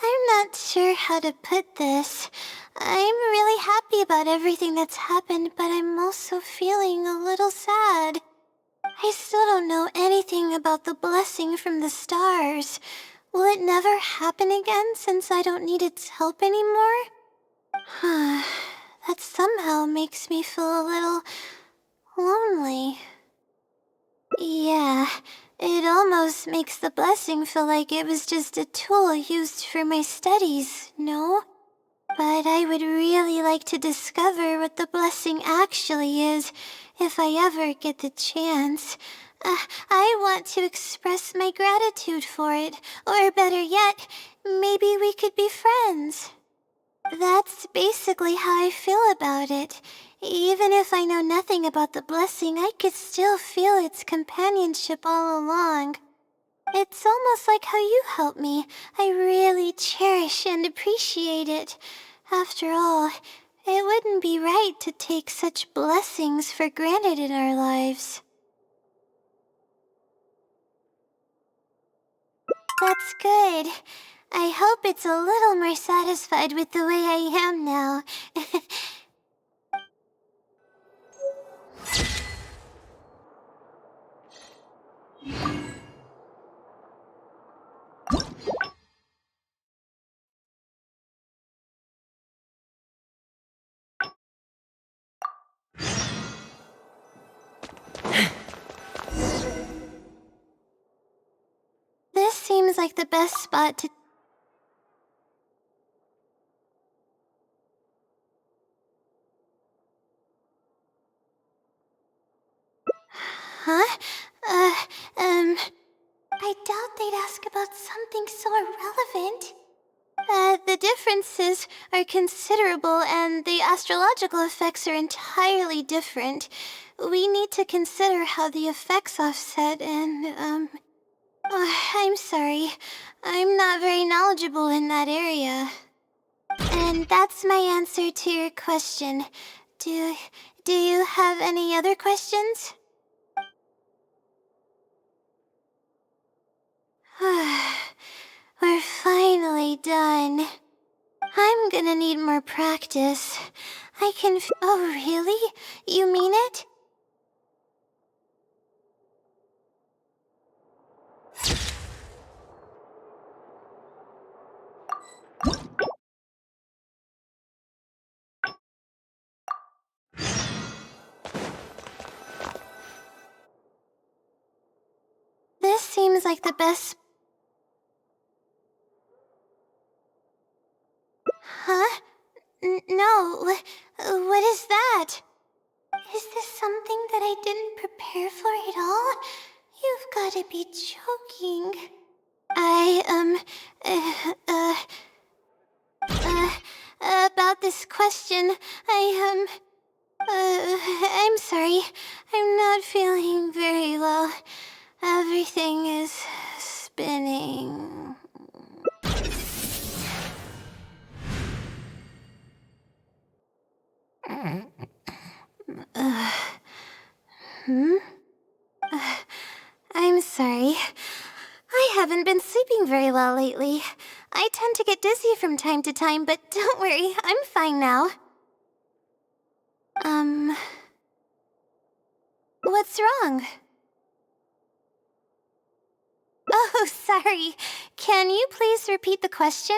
I'm not sure how to put this. I'm really happy about everything that's happened, but I'm also feeling a little sad. I still don't know anything about the blessing from the stars. Will it never happen again since I don't need its help anymore? That somehow makes me feel a little lonely. Yeah, it almost makes the blessing feel like it was just a tool used for my studies, no? But I would really like to discover what the blessing actually is, if I ever get the chance. I want to express my gratitude for it, or better yet, maybe we could be friends. That's basically how I feel about it. Even if I know nothing about the blessing, I could still feel its companionship all along. It's almost like how you helped me. I really cherish and appreciate it. After all, it wouldn't be right to take such blessings for granted in our lives. That's good. I hope it's a little more satisfied with the way I am now. This seems like the best spot to... Huh? I doubt they'd ask about something so irrelevant. The differences are considerable and the astrological effects are entirely different. We need to consider how the effects offset and, I'm sorry. I'm not very knowledgeable in that area. And that's my answer to your question. Do you have any other questions? We're finally done. I'm gonna need more practice. I can oh, really? You mean it? This seems like the best... Huh? No, what is that? Is this something that I didn't prepare for at all? You've gotta be joking. About this question, I'm sorry. I'm not feeling very well. Everything is spinning. I'm sorry. I haven't been sleeping very well lately. I tend to get dizzy from time to time, but don't worry, I'm fine now. What's wrong? Oh, sorry. Can you please repeat the question?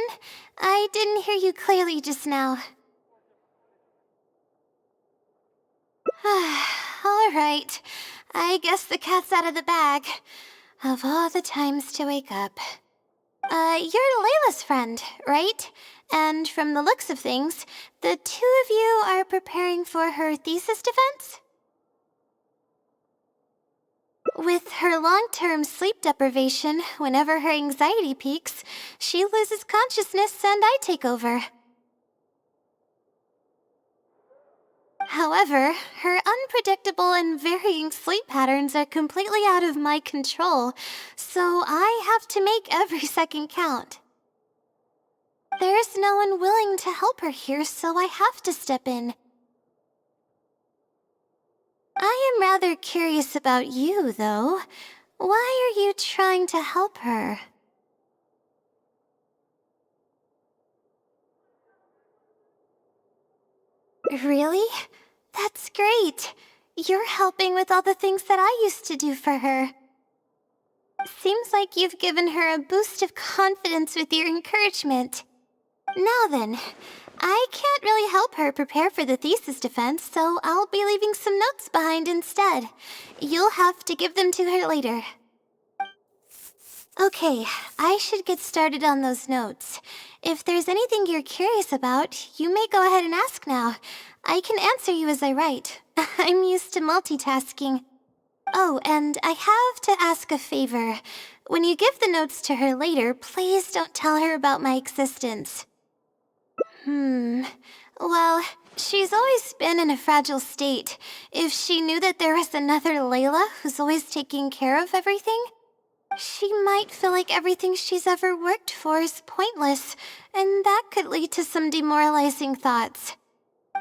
I didn't hear you clearly just now. All right. I guess the cat's out of the bag. Of all the times to wake up. You're Layla's friend, right? And from the looks of things, the two of you are preparing for her thesis defense? With her long-term sleep deprivation, whenever her anxiety peaks, she loses consciousness and I take over. However, her unpredictable and varying sleep patterns are completely out of my control, so I have to make every second count. There's no one willing to help her here, so I have to step in. I am rather curious about you, though. Why are you trying to help her? Really? That's great. You're helping with all the things that I used to do for her. Seems like you've given her a boost of confidence with your encouragement. Now then, I can't really help her prepare for the thesis defense, so I'll be leaving some notes behind instead. You'll have to give them to her later. Okay, I should get started on those notes. If there's anything you're curious about, you may go ahead and ask now. I can answer you as I write. I'm used to multitasking. Oh, and I have to ask a favor. When you give the notes to her later, please don't tell her about my existence. Well, she's always been in a fragile state. If she knew that there was another Layla who's always taking care of everything, she might feel like everything she's ever worked for is pointless, and that could lead to some demoralizing thoughts.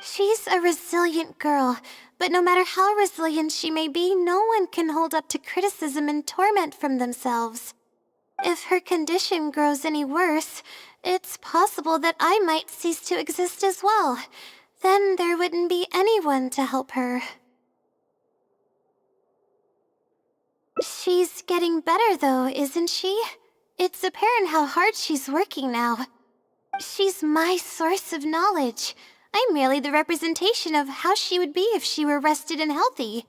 She's a resilient girl, but no matter how resilient she may be, no one can hold up to criticism and torment from themselves. If her condition grows any worse, it's possible that I might cease to exist as well. Then there wouldn't be anyone to help her. She's getting better though, isn't she? It's apparent how hard she's working now. She's my source of knowledge. I'm merely the representation of how she would be if she were rested and healthy.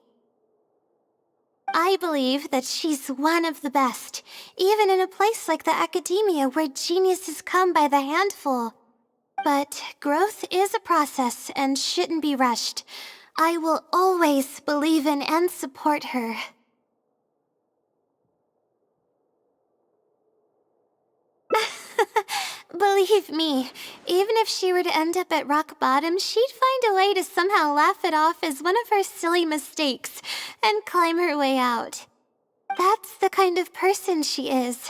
I believe that she's one of the best, even in a place like the academia where geniuses come by the handful. But growth is a process and shouldn't be rushed. I will always believe in and support her. Believe me, even if she were to end up at rock bottom, she'd find a way to somehow laugh it off as one of her silly mistakes and climb her way out. That's the kind of person she is.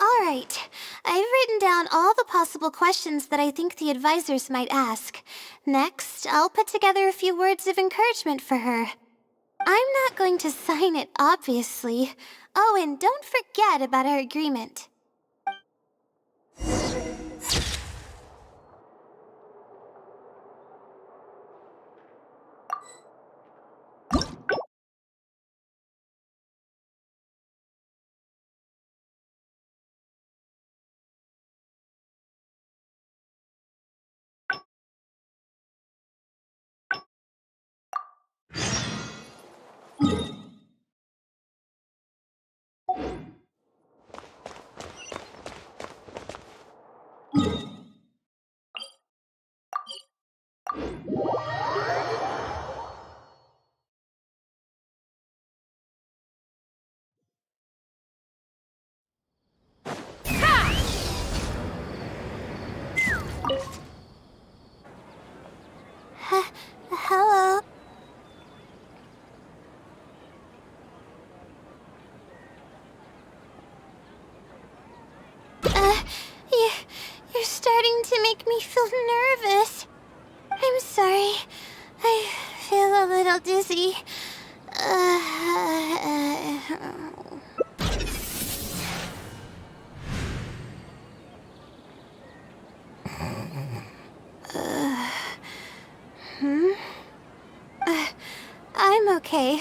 Alright, I've written down all the possible questions that I think the advisors might ask. Next, I'll put together a few words of encouragement for her. I'm not going to sign it, obviously. Oh, and don't forget about our agreement. little dizzy. I'm okay.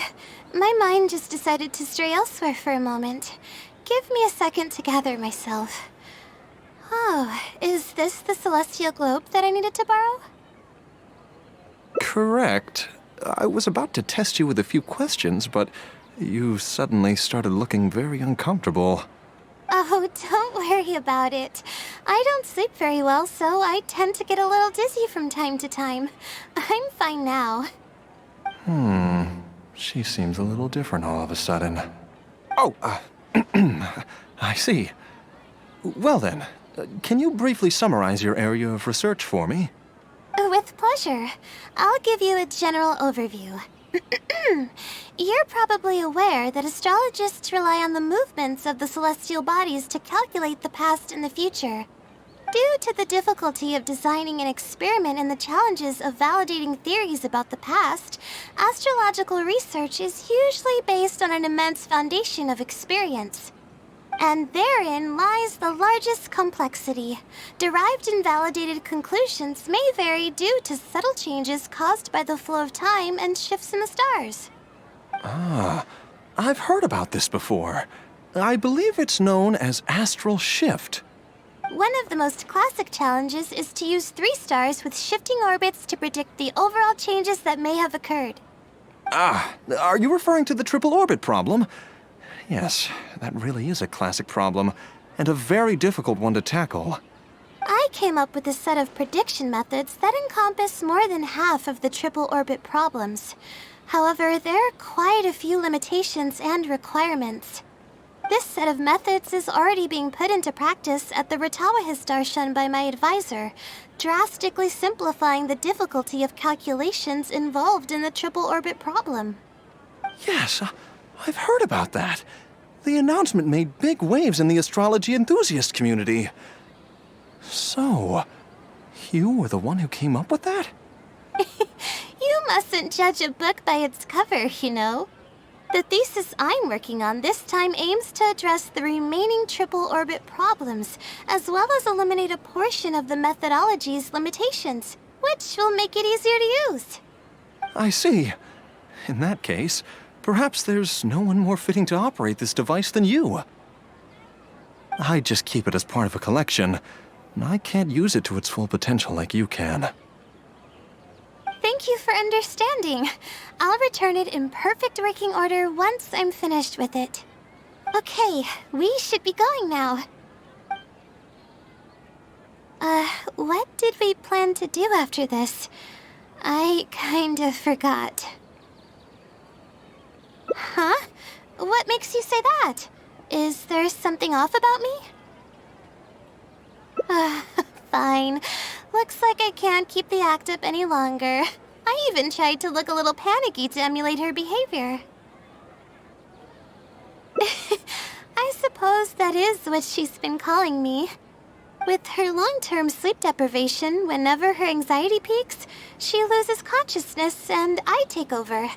My mind just decided to stray elsewhere for a moment. Give me a second to gather myself. Oh, is this the celestial globe that I needed to borrow? Correct. I was about to test you with a few questions, but you suddenly started looking very uncomfortable. Oh, don't worry about it. I don't sleep very well, so I tend to get a little dizzy from time to time. I'm fine now. She seems a little different all of a sudden. Oh, I see. Well then, can you briefly summarize your area of research for me? With pleasure. I'll give you a general overview. You're probably aware that astrologists rely on the movements of the celestial bodies to calculate the past and the future. Due to the difficulty of designing an experiment and the challenges of validating theories about the past, astrological research is usually based on an immense foundation of experience. And therein lies the largest complexity. Derived and validated conclusions may vary due to subtle changes caused by the flow of time and shifts in the stars. Ah, I've heard about this before. I believe it's known as astral shift. One of the most classic challenges is to use 3 stars with shifting orbits to predict the overall changes that may have occurred. Ah, are you referring to the triple orbit problem? Yes, that really is a classic problem, and a very difficult one to tackle. I came up with a set of prediction methods that encompass more than half of the triple orbit problems. However, there are quite a few limitations and requirements. This set of methods is already being put into practice at the Rtawahist Darshan by my advisor, drastically simplifying the difficulty of calculations involved in the triple orbit problem. Yes, I've heard about that. The announcement made big waves in the astrology enthusiast community. So, you were the one who came up with that? You mustn't judge a book by its cover, you know. The thesis I'm working on this time aims to address the remaining triple orbit problems, as well as eliminate a portion of the methodology's limitations, which will make it easier to use. I see. In that case, perhaps there's no one more fitting to operate this device than you. I just keep it as part of a collection, and I can't use it to its full potential like you can. Thank you for understanding. I'll return it in perfect working order once I'm finished with it. Okay, we should be going now. What did we plan to do after this? I kind of forgot. Huh? What makes you say that? Is there something off about me? Fine. Looks like I can't keep the act up any longer. I even tried to look a little panicky to emulate her behavior. I suppose that is what she's been calling me. With her long-term sleep deprivation, whenever her anxiety peaks, she loses consciousness and I take over.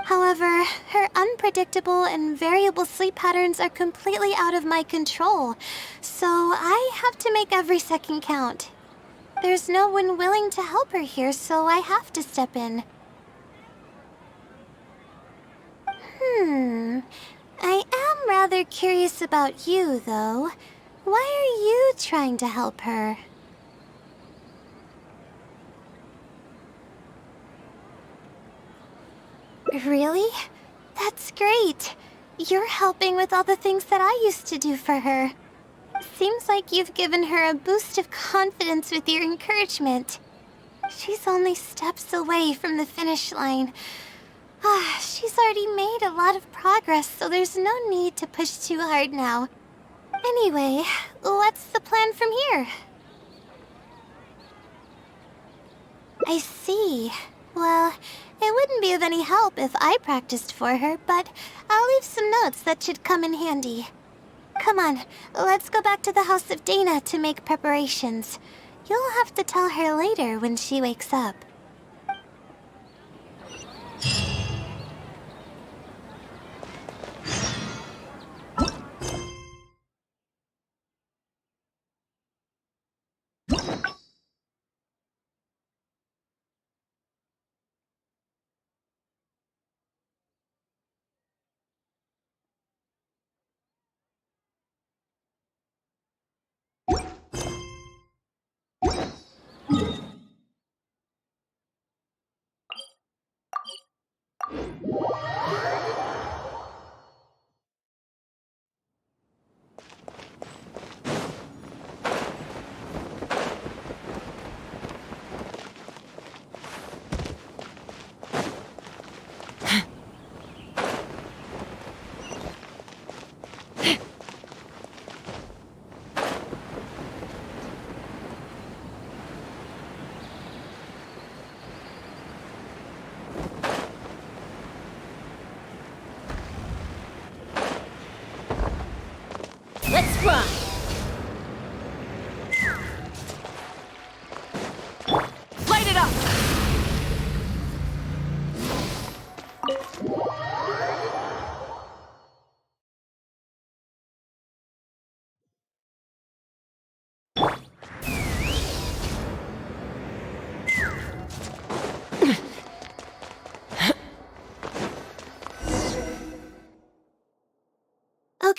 However, her unpredictable and variable sleep patterns are completely out of my control, so I have to make every second count. There's no one willing to help her here, so I have to step in. I am rather curious about you, though. Why are you trying to help her? Really? That's great. You're helping with all the things that I used to do for her. Seems like you've given her a boost of confidence with your encouragement. She's only steps away from the finish line. She's already made a lot of progress, so there's no need to push too hard now. Anyway, what's the plan from here? I see. Well, it wouldn't be of any help if I practiced for her, but I'll leave some notes that should come in handy. Come on, let's go back to the house of Dana to make preparations. You'll have to tell her later when she wakes up.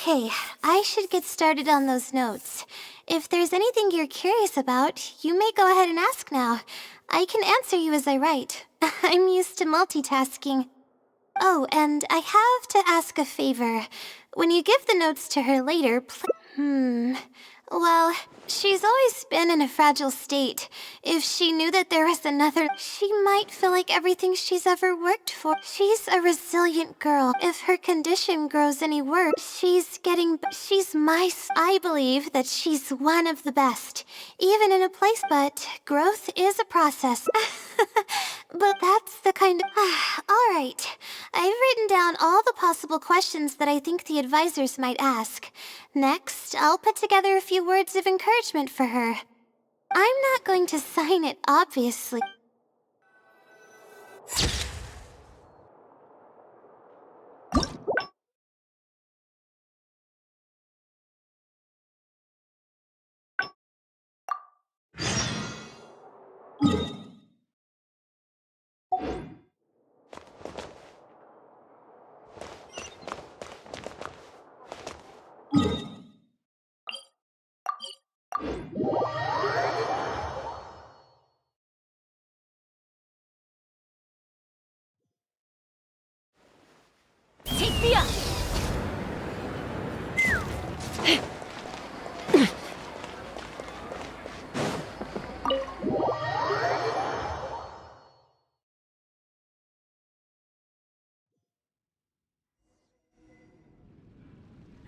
Okay, I should get started on those notes. If there's anything you're curious about, you may go ahead and ask now. I can answer you as I write. I'm used to multitasking. Oh, and I have to ask a favor. When you give the notes to her later, well, she's always been in a fragile state. If she knew that there was another, she might feel like everything she's ever worked for. She's a resilient girl. If her condition grows any worse, I believe that she's one of the best, even in a place, but growth is a process. But that's the kind of... Alright, I've written down all the possible questions that I think the advisors might ask. Next, I'll put together a few words of encouragement for her. I'm not going to sign it, obviously. Take me up!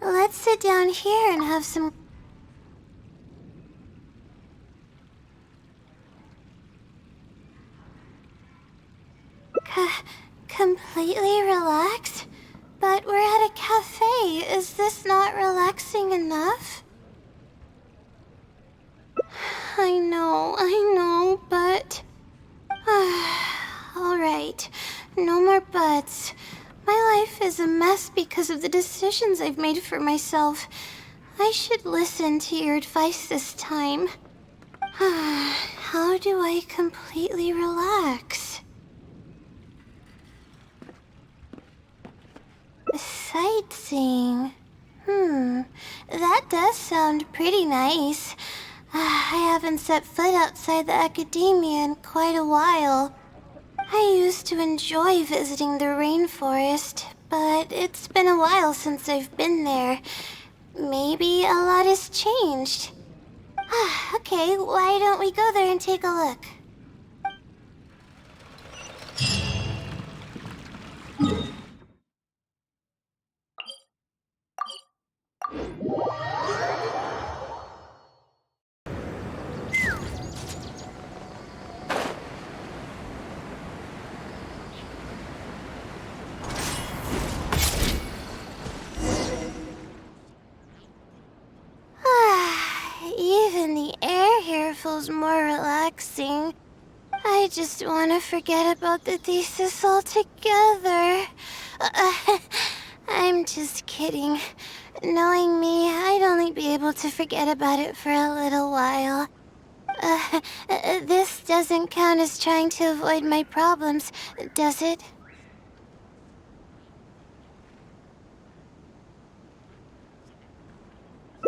Let's sit down here and have some... Completely relaxed? But we're at a cafe. Is this not relaxing enough? I know, but... Alright, no more buts. My life is a mess because of the decisions I've made for myself. I should listen to your advice this time. How do I completely relax? Sightseeing. That does sound pretty nice. I haven't set foot outside the academia in quite a while. I used to enjoy visiting the rainforest, but it's been a while since I've been there. Maybe a lot has changed. Okay, why don't we go there and take a look? Even the air here feels more relaxing. I just want to forget about the thesis altogether. I'm just kidding. Knowing me, I'd only be able to forget about it for a little while. This doesn't count as trying to avoid my problems, does it?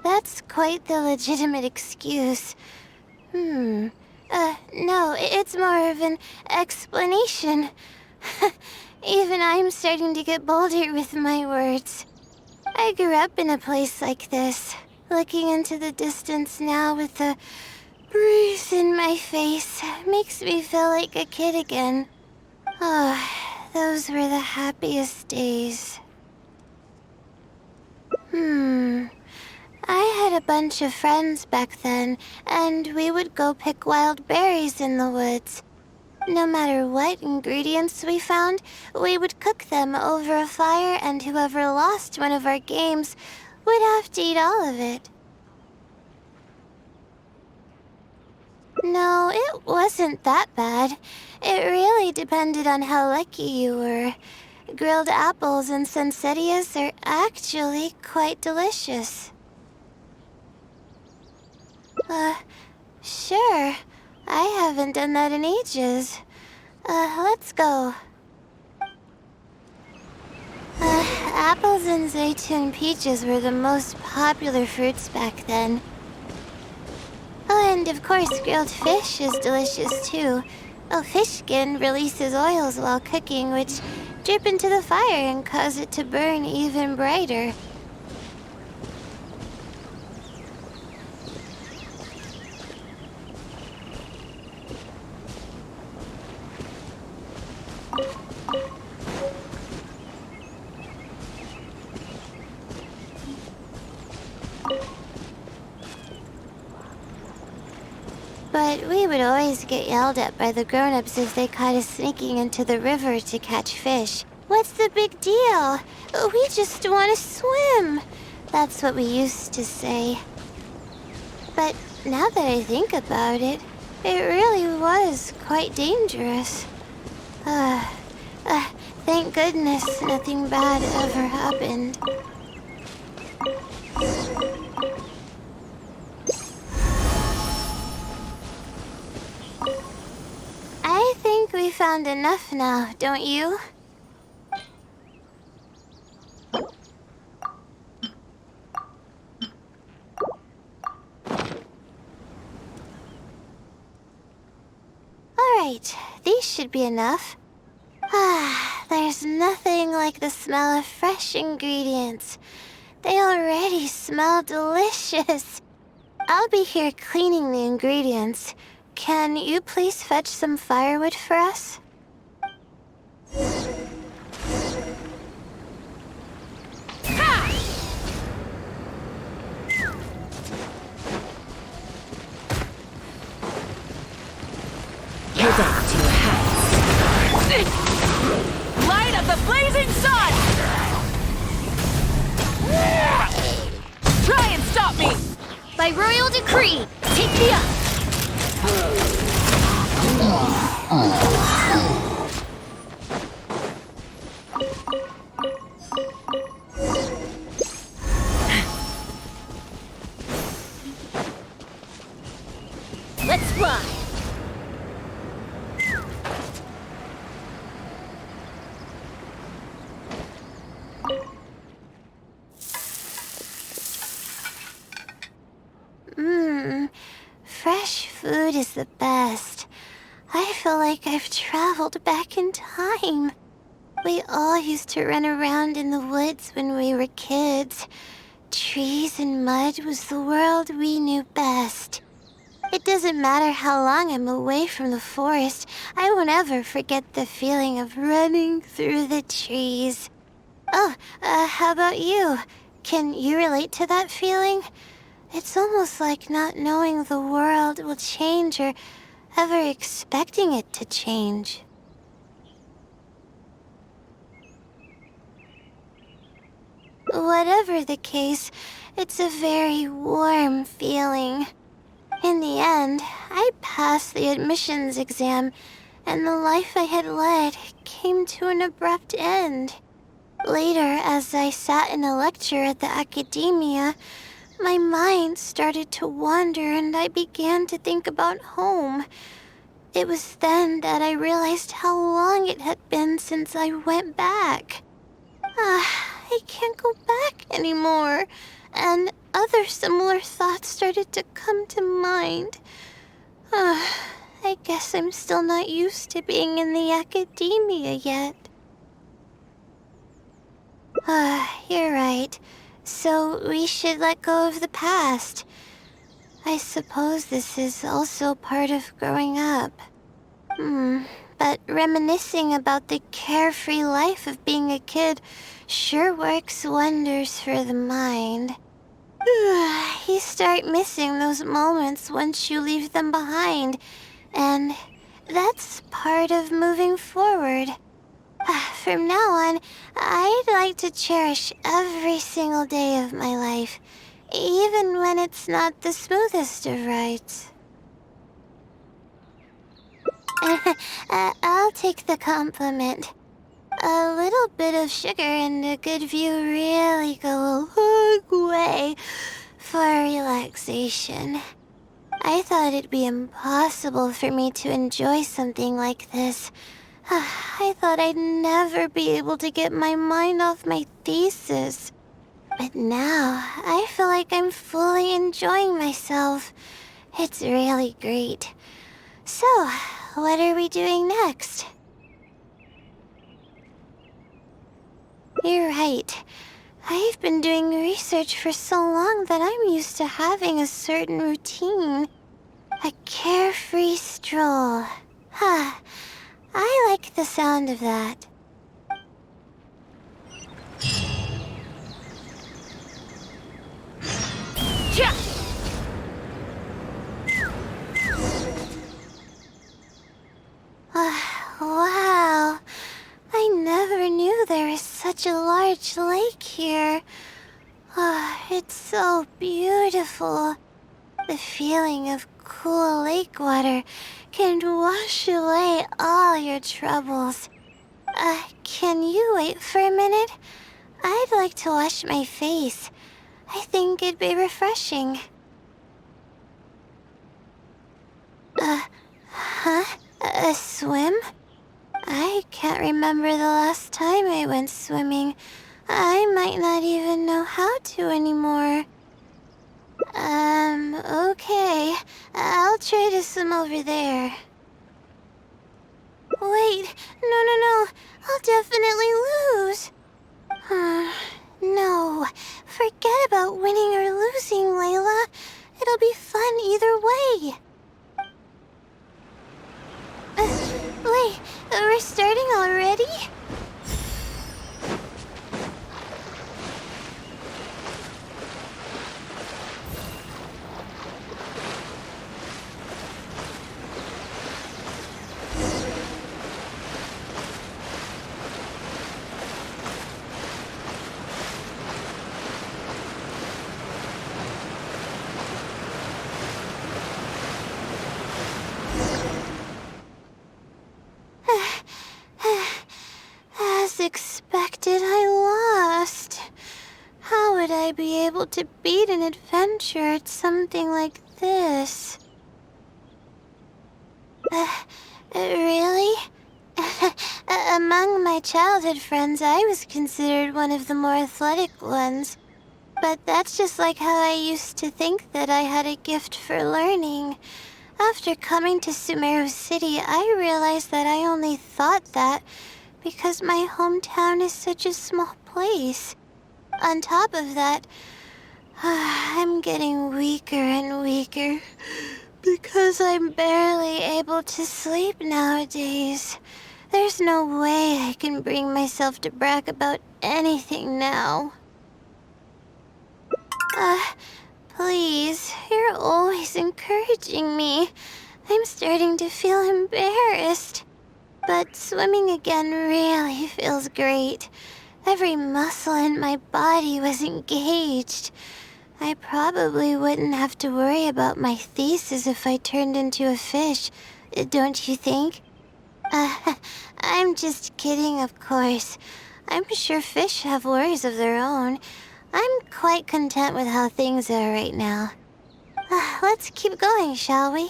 That's quite the legitimate excuse. No, it's more of an explanation. Even I'm starting to get bolder with my words. I grew up in a place like this, looking into the distance now with the breeze in my face makes me feel like a kid again. Oh, those were the happiest days. I had a bunch of friends back then, and we would go pick wild berries in the woods. No matter what ingredients we found, we would cook them over a fire, and whoever lost one of our games would have to eat all of it. No, it wasn't that bad. It really depended on how lucky you were. Grilled apples and poinsettias are actually quite delicious. Sure. I haven't done that in ages. Let's go. apples and zaytun peaches were the most popular fruits back then. Oh, and of course, grilled fish is delicious too. Oh, fish skin releases oils while cooking, which drip into the fire and cause it to burn even brighter. But we would always get yelled at by the grown-ups if they caught us sneaking into the river to catch fish. What's the big deal? We just want to swim. That's what we used to say. But now that I think about it, it really was quite dangerous. Thank goodness nothing bad ever happened. I think we found enough now, don't you? Alright, these should be enough. There's nothing like the smell of fresh ingredients. They already smell delicious. I'll be here cleaning the ingredients. Can you please fetch some firewood for us? Head up to your house. Light up the blazing sun! Try and stop me! By royal decree, take me up! Let's fly! Fresh food is the best. I feel like I've traveled back in time. We all used to run around in the woods when we were kids. Trees and mud was the world we knew best. It doesn't matter how long I'm away from the forest, I won't ever forget the feeling of running through the trees. Oh, how about you? Can you relate to that feeling? It's almost like not knowing the world will change or ever expecting it to change. Whatever the case, it's a very warm feeling. In the end, I passed the admissions exam, and the life I had led came to an abrupt end. Later, as I sat in a lecture at the academia, my mind started to wander and I began to think about home. It was then that I realized how long it had been since I went back. I can't go back anymore. And other similar thoughts started to come to mind. I guess I'm still not used to being in the academia yet. You're right. So we should let go of the past. I suppose this is also part of growing up. But reminiscing about the carefree life of being a kid sure works wonders for the mind. You start missing those moments once you leave them behind, and that's part of moving forward. From now on, I'd like to cherish every single day of my life, even when it's not the smoothest of rides. I'll take the compliment. A little bit of sugar and a good view really go a long way for relaxation. I thought it'd be impossible for me to enjoy something like this. I thought I'd never be able to get my mind off my thesis. But now, I feel like I'm fully enjoying myself. It's really great. So, what are we doing next? You're right. I've been doing research for so long that I'm used to having a certain routine. A carefree stroll. I like the sound of that. Wow. I never knew there was such a large lake here. It's so beautiful. The feeling of cool lake water can wash away all your troubles. Can you wait for a minute? I'd like to wash my face. I think it'd be refreshing. A swim? I can't remember the last time I went swimming. I might not even know how to anymore. Okay. I'll try to swim over there. Wait, no. I'll definitely lose. No. Forget about winning or losing, Layla. It'll be fun either way. Wait, we're starting already? As expected, I lost. How would I be able to beat an adventure at something like this? Really? Among my childhood friends, I was considered one of the more athletic ones. But that's just like how I used to think that I had a gift for learning. After coming to Sumeru City, I realized that I only thought that because my hometown is such a small place. On top of that, I'm getting weaker and weaker because I'm barely able to sleep nowadays. There's no way I can bring myself to brag about anything now. Please, you're always encouraging me. I'm starting to feel embarrassed. But swimming again really feels great. Every muscle in my body was engaged. I probably wouldn't have to worry about my thesis if I turned into a fish, don't you think? I'm just kidding, of course. I'm sure fish have worries of their own. I'm quite content with how things are right now. Let's keep going, shall we?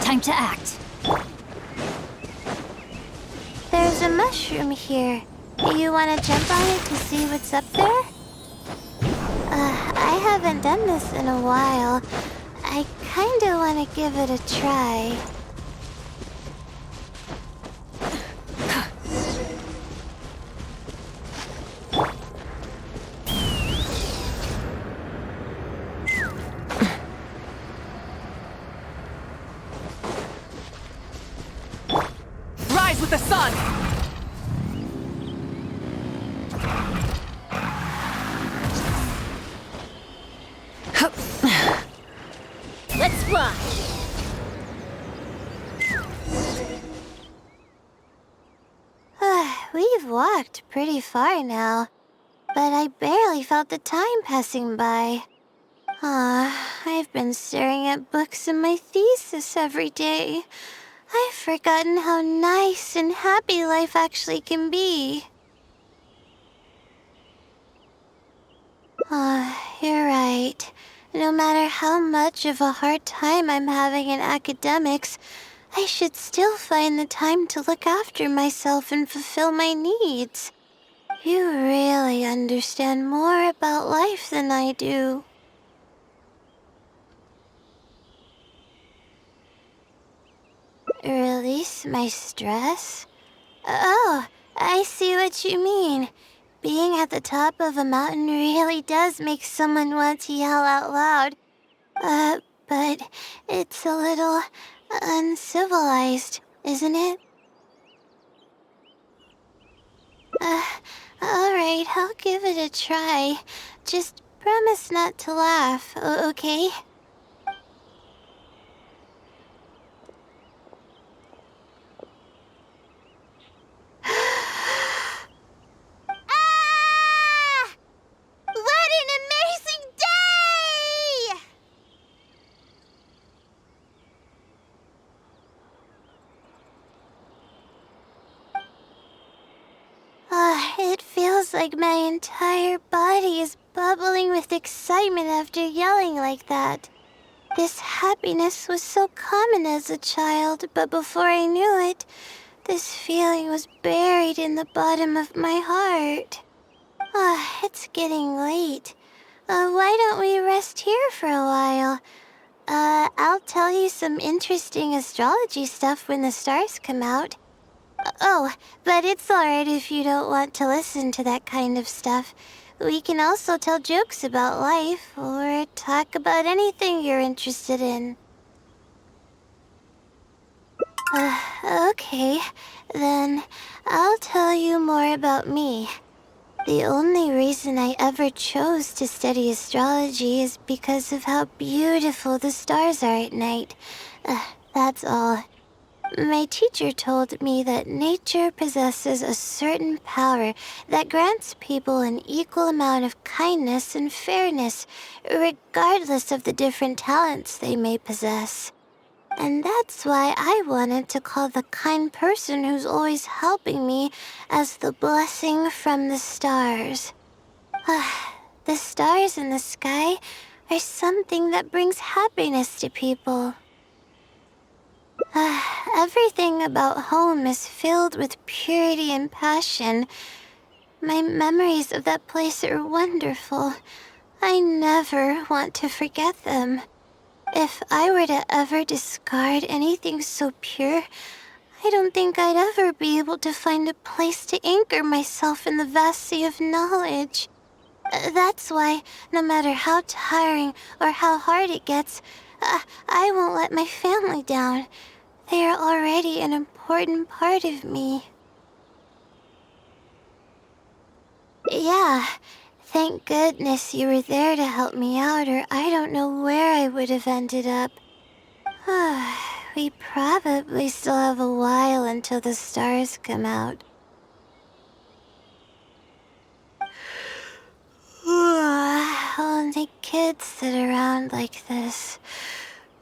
Time to act. There's a mushroom here. You want to jump on it to see what's up there? I haven't done this in a while. I kinda want to give it a try. Rise with the sun! Let's fly! We've walked pretty far now, but I barely felt the time passing by. I've been staring at books in my thesis every day. I've forgotten how nice and happy life actually can be. You're right. no matter how much of a hard time I'm having in academics, I should still find the time to look after myself and fulfill my needs. You really understand more about life than I do. Release my stress? Oh, I see what you mean. Being at the top of a mountain really does make someone want to yell out loud. But it's a little uncivilized, isn't it? Alright, I'll give it a try. Just promise not to laugh, okay? Ah! What an amazing day! It feels like my entire body is bubbling with excitement after yelling like that. This happiness was so common as a child, but before I knew it, this feeling was buried in the bottom of my heart. It's getting late. Why don't we rest here for a while? I'll tell you some interesting astrology stuff when the stars come out. Oh, but it's alright if you don't want to listen to that kind of stuff. We can also tell jokes about life, or talk about anything you're interested in. Okay, then I'll tell you more about me. The only reason I ever chose to study astrology is because of how beautiful the stars are at night. That's all. My teacher told me that nature possesses a certain power that grants people an equal amount of kindness and fairness, regardless of the different talents they may possess. And that's why I wanted to call the kind person who's always helping me as the blessing from the stars. The stars in the sky are something that brings happiness to people. Everything about home is filled with purity and passion. My memories of that place are wonderful. I never want to forget them. If I were to ever discard anything so pure, I don't think I'd ever be able to find a place to anchor myself in the vast sea of knowledge. That's why, no matter how tiring or how hard it gets, I won't let my family down. They are already an important part of me. Yeah, thank goodness you were there to help me out, or I don't know where I would have ended up. We probably still have a while until the stars come out. Only kids sit around like this,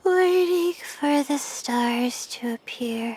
waiting for the stars to appear.